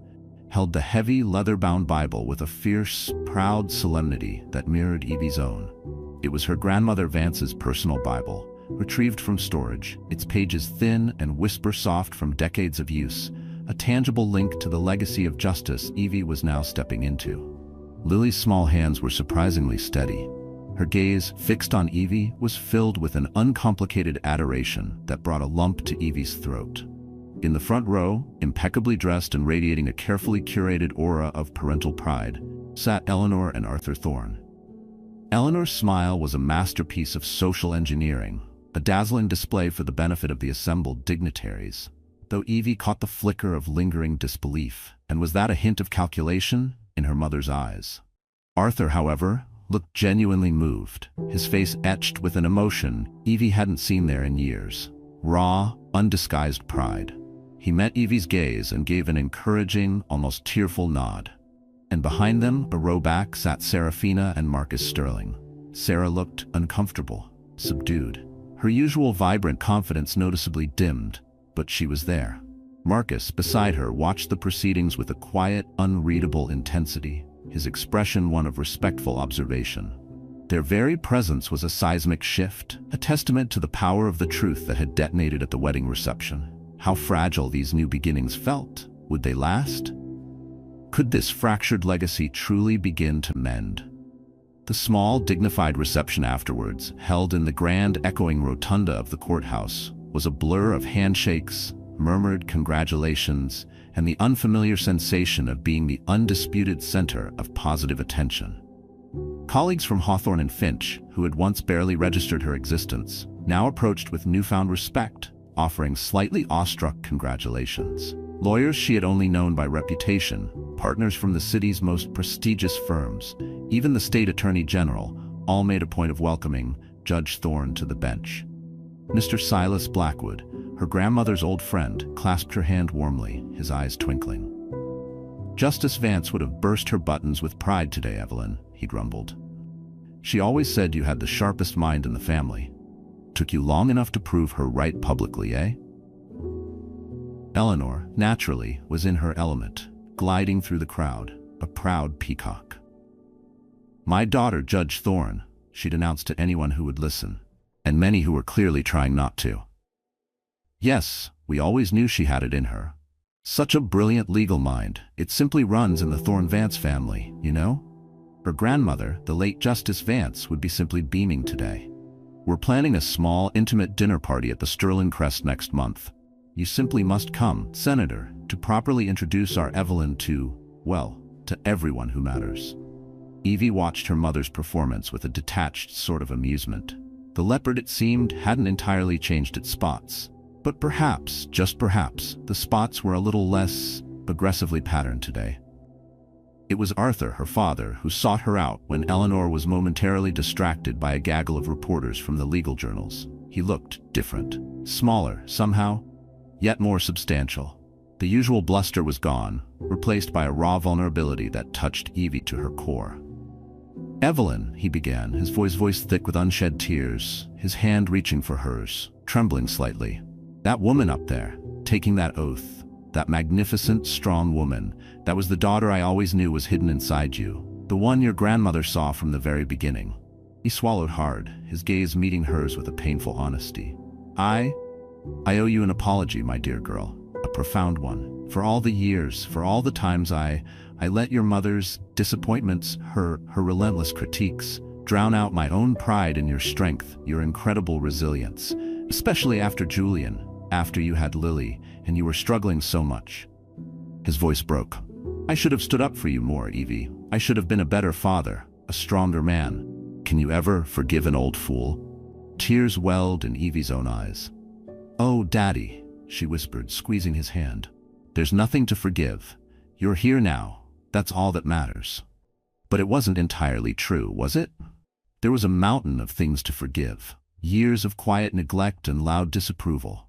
held the heavy, leather-bound Bible with a fierce, proud solemnity that mirrored Evie's own. It was her grandmother Vance's personal Bible, retrieved from storage, its pages thin and whisper-soft from decades of use, a tangible link to the legacy of justice Evie was now stepping into. Lily's small hands were surprisingly steady. Her gaze, fixed on Evie, was filled with an uncomplicated adoration that brought a lump to Evie's throat. In the front row, impeccably dressed and radiating a carefully curated aura of parental pride, sat Eleanor and Arthur Thorne. Eleanor's smile was a masterpiece of social engineering, a dazzling display for the benefit of the assembled dignitaries, though Evie caught the flicker of lingering disbelief, and was that a hint of calculation, in her mother's eyes. Arthur, however, looked genuinely moved, his face etched with an emotion Evie hadn't seen there in years. Raw, undisguised pride. He met Evie's gaze and gave an encouraging, almost tearful nod. And behind them, a row back, sat Serafina and Marcus Sterling. Sarah looked uncomfortable, subdued. Her usual vibrant confidence noticeably dimmed, but she was there. Marcus, beside her, watched the proceedings with a quiet, unreadable intensity, his expression one of respectful observation. Their very presence was a seismic shift, a testament to the power of the truth that had detonated at the wedding reception. How fragile these new beginnings felt. Would they last? Could this fractured legacy truly begin to mend? The small, dignified reception afterwards, held in the grand, echoing rotunda of the courthouse, was a blur of handshakes, murmured congratulations, and the unfamiliar sensation of being the undisputed center of positive attention. Colleagues from Hawthorne and Finch, who had once barely registered her existence, now approached with newfound respect, offering slightly awestruck congratulations. Lawyers she had only known by reputation, partners from the city's most prestigious firms, even the state attorney general, all made a point of welcoming Judge Thorne to the bench. Mr. Silas Blackwood, her grandmother's old friend, clasped her hand warmly, his eyes twinkling. "Justice Vance would have burst her buttons with pride today, Evelyn," he grumbled. "She always said you had the sharpest mind in the family. Took you long enough to prove her right publicly, eh?" Eleanor, naturally, was in her element, gliding through the crowd, a proud peacock. "My daughter, Judge Thorne," she'd announced to anyone who would listen, and many who were clearly trying not to. "Yes, we always knew she had it in her. Such a brilliant legal mind. It simply runs in the Thorne-Vance family, you know? Her grandmother, the late Justice Vance, would be simply beaming today. We're planning a small, intimate dinner party at the Sterling Crest next month. You simply must come, Senator, to properly introduce our Evelyn to, well, to everyone who matters." Evie watched her mother's performance with a detached sort of amusement. The leopard, it seemed, hadn't entirely changed its spots. But perhaps, just perhaps, the spots were a little less aggressively patterned today. It was Arthur, her father, who sought her out when Eleanor was momentarily distracted by a gaggle of reporters from the legal journals. He looked different, smaller, somehow, yet more substantial. The usual bluster was gone, replaced by a raw vulnerability that touched Evie to her core. "Evelyn," he began, his voice thick with unshed tears, his hand reaching for hers, trembling slightly. "That woman up there, taking that oath, that magnificent, strong woman, that was the daughter I always knew was hidden inside you. The one your grandmother saw from the very beginning. He swallowed hard, his gaze meeting hers with a painful honesty. I owe you an apology, my dear girl, a profound one, for all the years, for all the times I let your mother's disappointments, her relentless critiques, drown out my own pride in your strength, your incredible resilience, especially after Julian, after you had Lily, and you were struggling so much. His voice broke. I should have stood up for you more, Evie. I should have been a better father, a stronger man. Can you ever forgive an old fool? Tears welled in Evie's own eyes. Oh, Daddy, she whispered, squeezing his hand. There's nothing to forgive. You're here now. That's all that matters. But it wasn't entirely true, was it? There was a mountain of things to forgive. Years of quiet neglect and loud disapproval.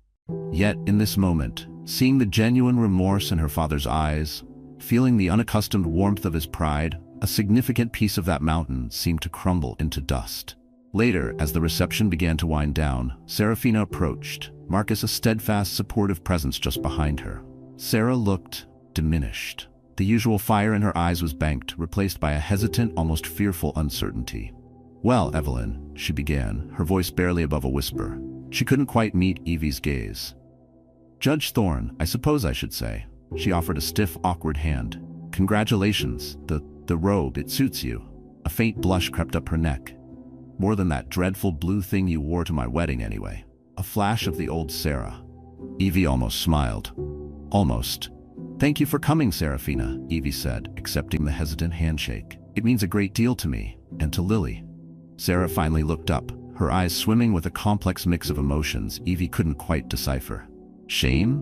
Yet, in this moment, seeing the genuine remorse in her father's eyes, feeling the unaccustomed warmth of his pride, a significant piece of that mountain seemed to crumble into dust. Later, as the reception began to wind down, Serafina approached, Marcus a steadfast, supportive presence just behind her. Sarah looked diminished. The usual fire in her eyes was banked, replaced by a hesitant, almost fearful uncertainty. Well, Evelyn, she began, her voice barely above a whisper. She couldn't quite meet Evie's gaze. Judge Thorne, I suppose I should say. She offered a stiff, awkward hand. Congratulations, the robe, it suits you. A faint blush crept up her neck. More than that dreadful blue thing you wore to my wedding anyway. A flash of the old Sarah. Evie almost smiled. Almost. Thank you for coming, Serafina, Evie said, accepting the hesitant handshake. It means a great deal to me, and to Lily. Sarah finally looked up, her eyes swimming with a complex mix of emotions Evie couldn't quite decipher. Shame?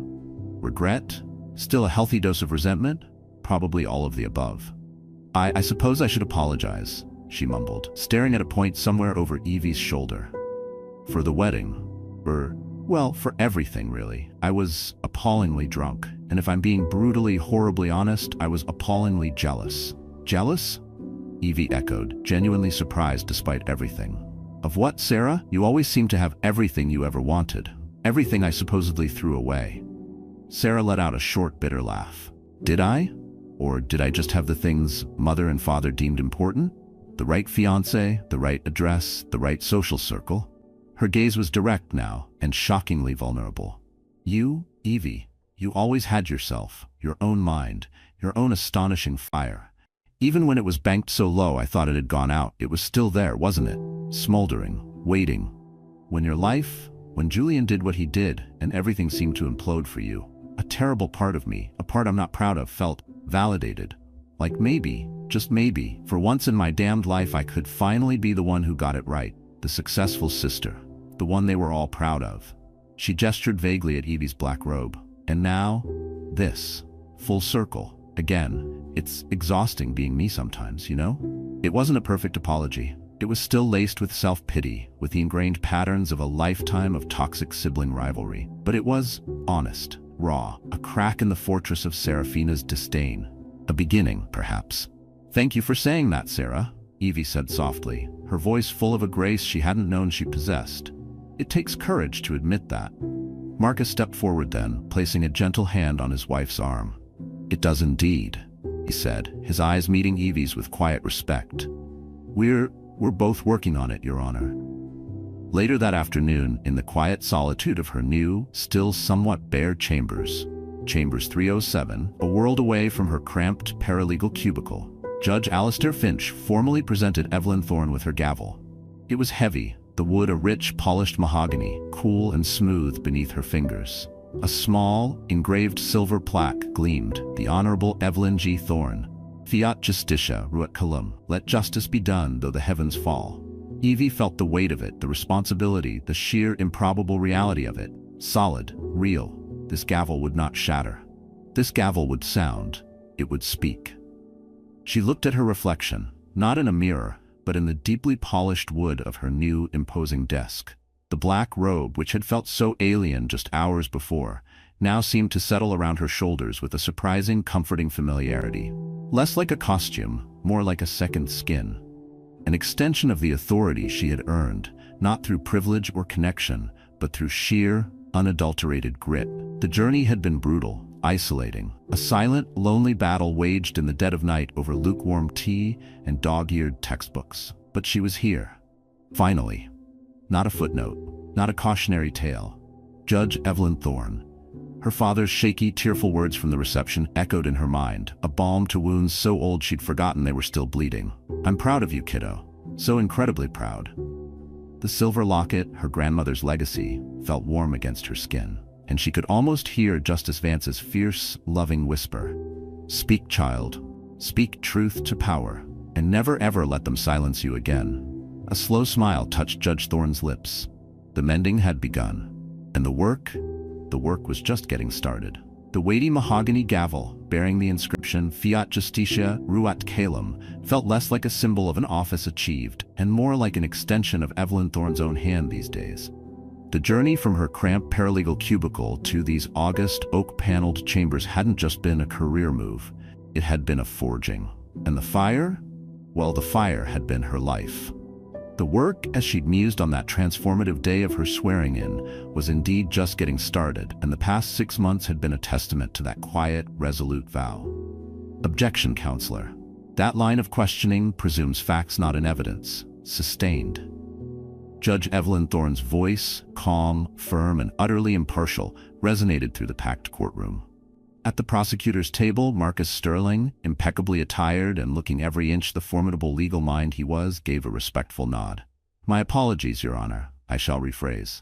Regret? Still a healthy dose of resentment? Probably all of the above. I suppose I should apologize, she mumbled, staring at a point somewhere over Evie's shoulder. For the wedding. For everything, really. I was appallingly drunk, and if I'm being brutally, horribly honest, I was appallingly jealous. Jealous? Evie echoed, genuinely surprised despite everything. Of what, Sarah? You always seem to have everything you ever wanted. Everything I supposedly threw away. Sarah let out a short, bitter laugh. Did I? Or did I just have the things mother and father deemed important? The right fiancé, the right address, the right social circle? Her gaze was direct now, and shockingly vulnerable. You, Evie, you always had yourself, your own mind, your own astonishing fire. Even when it was banked so low I thought it had gone out, it was still there, wasn't it? Smoldering, waiting. When Julian did what he did, and everything seemed to implode for you, a terrible part of me, a part I'm not proud of, felt validated. Like maybe, just maybe, for once in my damned life I could finally be the one who got it right, the successful sister, the one they were all proud of. She gestured vaguely at Evie's black robe. And now, this. Full circle. Again, it's exhausting being me sometimes, you know? It wasn't a perfect apology. It was still laced with self-pity, with the ingrained patterns of a lifetime of toxic sibling rivalry. But it was honest, raw, a crack in the fortress of Serafina's disdain. A beginning, perhaps. Thank you for saying that, Sarah, Evie said softly, her voice full of a grace she hadn't known she possessed. It takes courage to admit that. Marcus stepped forward then, placing a gentle hand on his wife's arm. It does indeed, he said, his eyes meeting Evie's with quiet respect. We're both working on it, Your Honor. Later that afternoon, in the quiet solitude of her new, still somewhat bare chambers, Chambers 307, a world away from her cramped paralegal cubicle, Judge Alistair Finch formally presented Evelyn Thorne with her gavel. It was heavy, the wood a rich, polished mahogany, cool and smooth beneath her fingers. A small, engraved silver plaque gleamed, the Honorable Evelyn G. Thorne. Fiat Justitia ruat caelum, let justice be done though the heavens fall. Evie felt the weight of it, the responsibility, the sheer improbable reality of it. Solid, real. This gavel would not shatter. This gavel would sound. It would speak. She looked at her reflection, not in a mirror, but in the deeply polished wood of her new, imposing desk. The black robe, which had felt so alien just hours before, now seemed to settle around her shoulders with a surprising, comforting familiarity. Less like a costume, more like a second skin. An extension of the authority she had earned, not through privilege or connection, but through sheer, unadulterated grit. The journey had been brutal, isolating, a silent, lonely battle waged in the dead of night over lukewarm tea and dog-eared textbooks. But she was here. Finally. Not a footnote, not a cautionary tale. Judge Evelyn Thorne. Her father's shaky, tearful words from the reception echoed in her mind, a balm to wounds so old she'd forgotten they were still bleeding. "I'm proud of you, kiddo. So incredibly proud." The silver locket, her grandmother's legacy, felt warm against her skin, and she could almost hear Justice Vance's fierce, loving whisper. "Speak, child. Speak truth to power, and never ever let them silence you again." A slow smile touched Judge Thorne's lips. The mending had begun, and the work was just getting started. The weighty mahogany gavel, bearing the inscription Fiat Justitia Ruat Caelum, felt less like a symbol of an office achieved, and more like an extension of Evelyn Thorne's own hand these days. The journey from her cramped paralegal cubicle to these august, oak-paneled chambers hadn't just been a career move, it had been a forging. And the fire? Well, the fire had been her life. The work, as she'd mused on that transformative day of her swearing-in, was indeed just getting started, and the past 6 months had been a testament to that quiet, resolute vow. Objection, counselor. That line of questioning presumes facts not in evidence. Sustained. Judge Evelyn Thorne's voice, calm, firm, and utterly impartial, resonated through the packed courtroom. At the prosecutor's table, Marcus Sterling, impeccably attired and looking every inch the formidable legal mind he was, gave a respectful nod. "My apologies, Your Honor. I shall rephrase."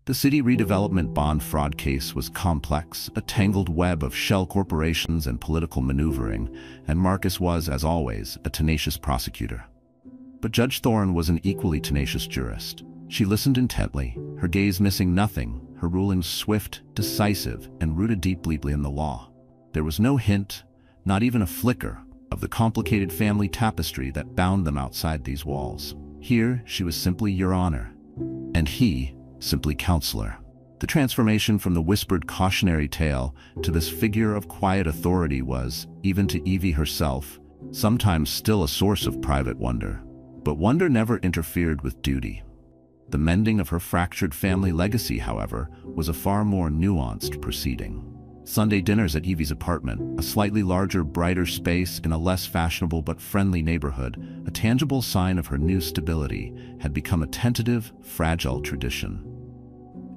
The city redevelopment bond fraud case was complex, a tangled web of shell corporations and political maneuvering, and Marcus was, as always, a tenacious prosecutor. But Judge Thorne was an equally tenacious jurist. She listened intently, her gaze missing nothing, her rulings swift, decisive, and rooted deeply in the law. There was no hint, not even a flicker, of the complicated family tapestry that bound them outside these walls. Here, she was simply Your Honor, and he, simply counselor. The transformation from the whispered cautionary tale to this figure of quiet authority was, even to Evie herself, sometimes still a source of private wonder. But wonder never interfered with duty. The mending of her fractured family legacy, however, was a far more nuanced proceeding. Sunday dinners at Evie's apartment, a slightly larger, brighter space in a less fashionable but friendly neighborhood, a tangible sign of her new stability, had become a tentative, fragile tradition.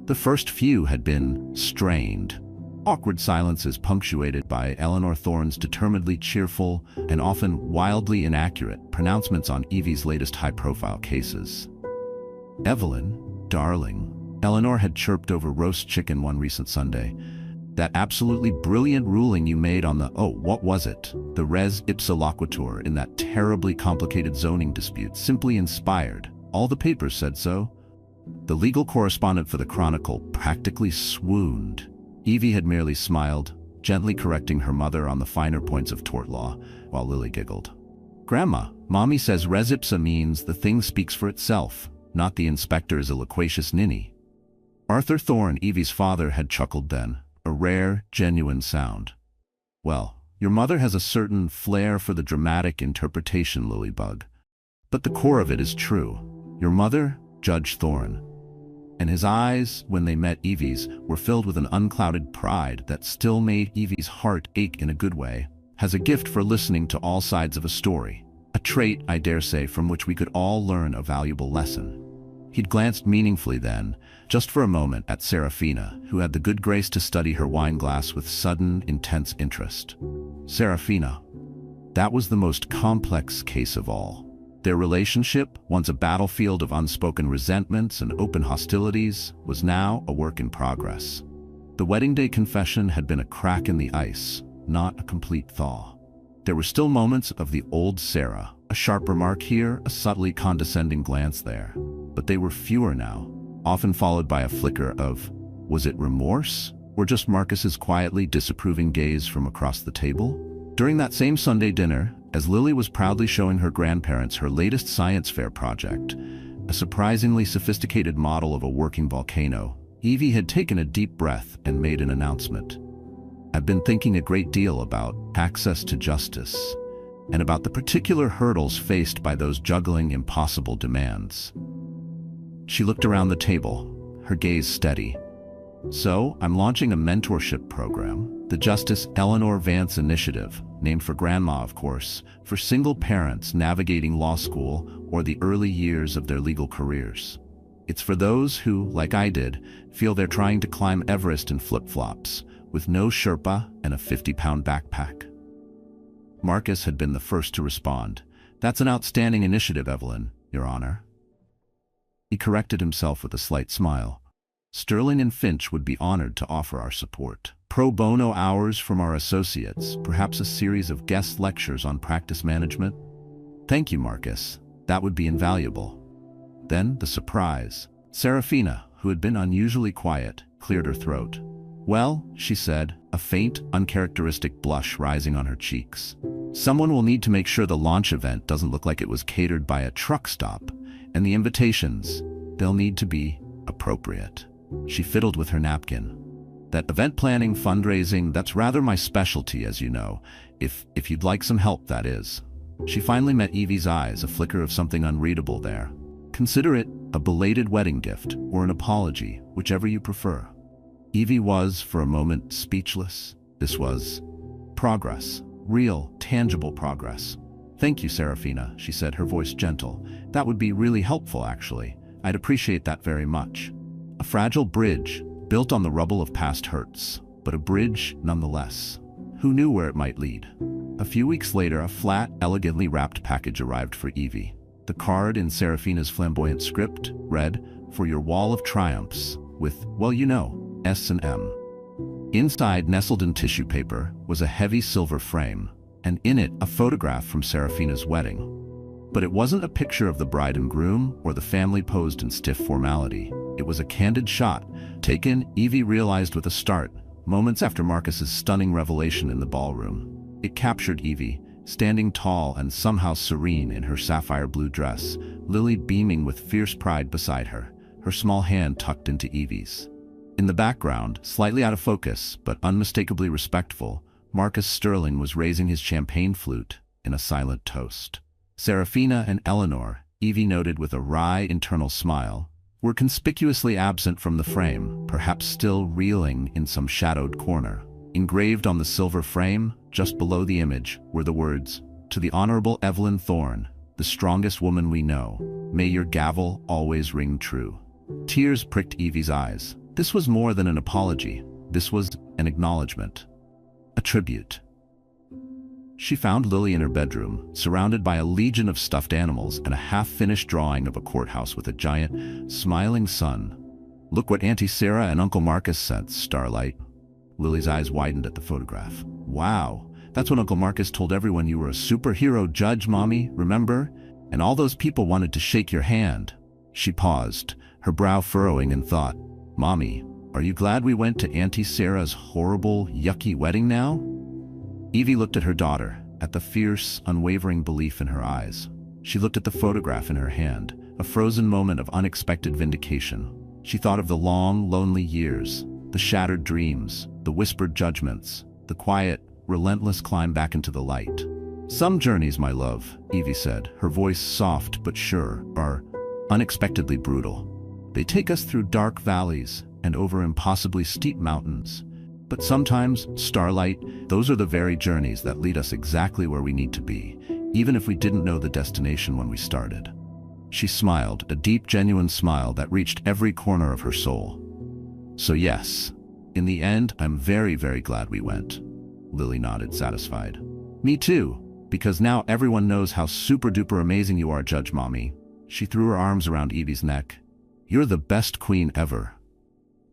The first few had been strained, awkward silences punctuated by Eleanor Thorne's determinedly cheerful and often wildly inaccurate pronouncements on Evie's latest high-profile cases. "Evelyn, darling," Eleanor had chirped over roast chicken one recent Sunday. "That absolutely brilliant ruling you made on what was it? The res ipsa loquitur in that terribly complicated zoning dispute simply inspired. All the papers said so." The legal correspondent for the Chronicle practically swooned. Evie had merely smiled, gently correcting her mother on the finer points of tort law, while Lily giggled. "Grandma, Mommy says res ipsa means the thing speaks for itself, not the inspector is a loquacious ninny." Arthur Thorne, Evie's father, had chuckled then, a rare, genuine sound. "Well, your mother has a certain flair for the dramatic interpretation, Lilybug. But the core of it is true. Your mother, Judge Thorne." And his eyes, when they met Evie's, were filled with an unclouded pride that still made Evie's heart ache in a good way, has a gift for listening to all sides of a story. A trait, I dare say, from which we could all learn a valuable lesson. He'd glanced meaningfully then, just for a moment, at Serafina, who had the good grace to study her wine glass with sudden, intense interest. Serafina. That was the most complex case of all. Their relationship, once a battlefield of unspoken resentments and open hostilities, was now a work in progress. The wedding day confession had been a crack in the ice, not a complete thaw. There were still moments of the old Sarah, a sharp remark here, a subtly condescending glance there. But they were fewer now, often followed by a flicker of, was it remorse, or just Marcus's quietly disapproving gaze from across the table? During that same Sunday dinner, as Lily was proudly showing her grandparents her latest science fair project, a surprisingly sophisticated model of a working volcano, Evie had taken a deep breath and made an announcement. "I've been thinking a great deal about access to justice, and about the particular hurdles faced by those juggling impossible demands." She looked around the table, her gaze steady. So, I'm launching a mentorship program, the Justice Eleanor Vance Initiative, named for Grandma, of course, for single parents navigating law school or the early years of their legal careers. It's for those who, like I did, feel they're trying to climb Everest in flip-flops, with no Sherpa and a 50-pound backpack. Marcus had been the first to respond. "That's an outstanding initiative, Evelyn, Your Honor." He corrected himself with a slight smile. "Sterling and Finch would be honored to offer our support. Pro bono hours from our associates, perhaps a series of guest lectures on practice management." "Thank you, Marcus. That would be invaluable." Then the surprise. Serafina, who had been unusually quiet, cleared her throat. "Well," she said, a faint, uncharacteristic blush rising on her cheeks. "Someone will need to make sure the launch event doesn't look like it was catered by a truck stop, and the invitations, they'll need to be appropriate." She fiddled with her napkin. "That event planning, fundraising, that's rather my specialty, as you know. If you'd like some help, that is." She finally met Evie's eyes, a flicker of something unreadable there. "Consider it a belated wedding gift, or an apology, whichever you prefer." Evie was, for a moment, speechless. This was progress. Real, tangible progress. "Thank you, Serafina," she said, her voice gentle. "That would be really helpful, actually. I'd appreciate that very much." A fragile bridge, built on the rubble of past hurts, but a bridge nonetheless. Who knew where it might lead? A few weeks later, a flat, elegantly wrapped package arrived for Evie. The card, in Serafina's flamboyant script, read, "For your wall of triumphs," with, well, you know, S and M. Inside, nestled in tissue paper, was a heavy silver frame, and in it a photograph from Serafina's wedding. But it wasn't a picture of the bride and groom or the family posed in stiff formality. It was a candid shot, taken, Evie realized with a start, moments after Marcus's stunning revelation in the ballroom. It captured Evie, standing tall and somehow serene in her sapphire blue dress, Lily beaming with fierce pride beside her, her small hand tucked into Evie's. In the background, slightly out of focus, but unmistakably respectful, Marcus Sterling was raising his champagne flute in a silent toast. Serafina and Eleanor, Evie noted with a wry internal smile, were conspicuously absent from the frame, perhaps still reeling in some shadowed corner. Engraved on the silver frame, just below the image, were the words, "To the Honorable Evelyn Thorne, the strongest woman we know, may your gavel always ring true." Tears pricked Evie's eyes. This was more than an apology. This was an acknowledgement. A tribute. She found Lily in her bedroom, surrounded by a legion of stuffed animals and a half-finished drawing of a courthouse with a giant, smiling sun. "Look what Auntie Sarah and Uncle Marcus sent, Starlight." Lily's eyes widened at the photograph. "Wow, that's when Uncle Marcus told everyone you were a superhero judge, Mommy, remember? And all those people wanted to shake your hand." She paused, her brow furrowing in thought. "Mommy, are you glad we went to Auntie Sarah's horrible, yucky wedding now?" Evie looked at her daughter, at the fierce, unwavering belief in her eyes. She looked at the photograph in her hand, a frozen moment of unexpected vindication. She thought of the long, lonely years, the shattered dreams, the whispered judgments, the quiet, relentless climb back into the light. "Some journeys, my love," Evie said, her voice soft but sure, "are unexpectedly brutal. They take us through dark valleys and over impossibly steep mountains. But sometimes, Starlight, those are the very journeys that lead us exactly where we need to be, even if we didn't know the destination when we started." She smiled, a deep, genuine smile that reached every corner of her soul. "So yes, in the end, I'm very, very glad we went." Lily nodded, satisfied. "Me too, because now everyone knows how super-duper amazing you are, Judge Mommy." She threw her arms around Evie's neck. "You're the best queen ever."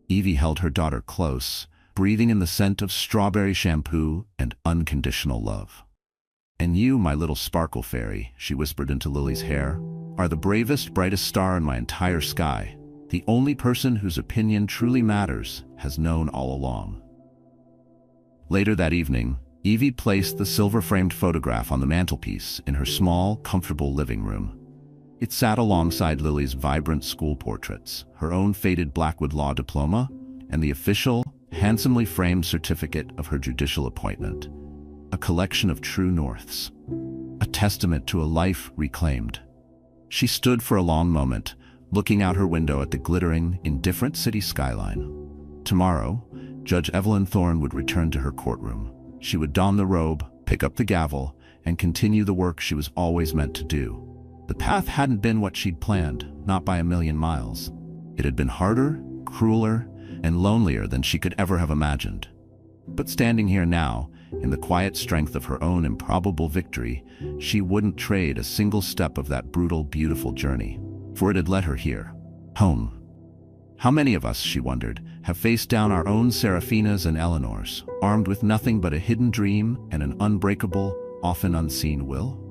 Evie held her daughter close, breathing in the scent of strawberry shampoo and unconditional love. "And you, my little sparkle fairy," she whispered into Lily's hair, "are the bravest, brightest star in my entire sky. The only person whose opinion truly matters has known all along." Later that evening, Evie placed the silver-framed photograph on the mantelpiece in her small, comfortable living room. It sat alongside Lily's vibrant school portraits, her own faded Blackwood Law diploma, and the official, handsomely framed certificate of her judicial appointment. A collection of true norths. A testament to a life reclaimed. She stood for a long moment, looking out her window at the glittering, indifferent city skyline. Tomorrow, Judge Evelyn Thorne would return to her courtroom. She would don the robe, pick up the gavel, and continue the work she was always meant to do. The path hadn't been what she'd planned, not by a million miles. It had been harder, crueler, and lonelier than she could ever have imagined. But standing here now, in the quiet strength of her own improbable victory, she wouldn't trade a single step of that brutal, beautiful journey, for it had led her here, home. How many of us, she wondered, have faced down our own Seraphinas and Eleanors, armed with nothing but a hidden dream and an unbreakable, often unseen will?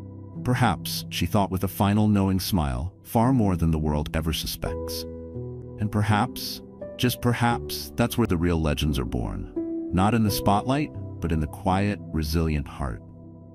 Perhaps, she thought with a final knowing smile, far more than the world ever suspects. And perhaps, just perhaps, that's where the real legends are born. Not in the spotlight, but in the quiet, resilient heart.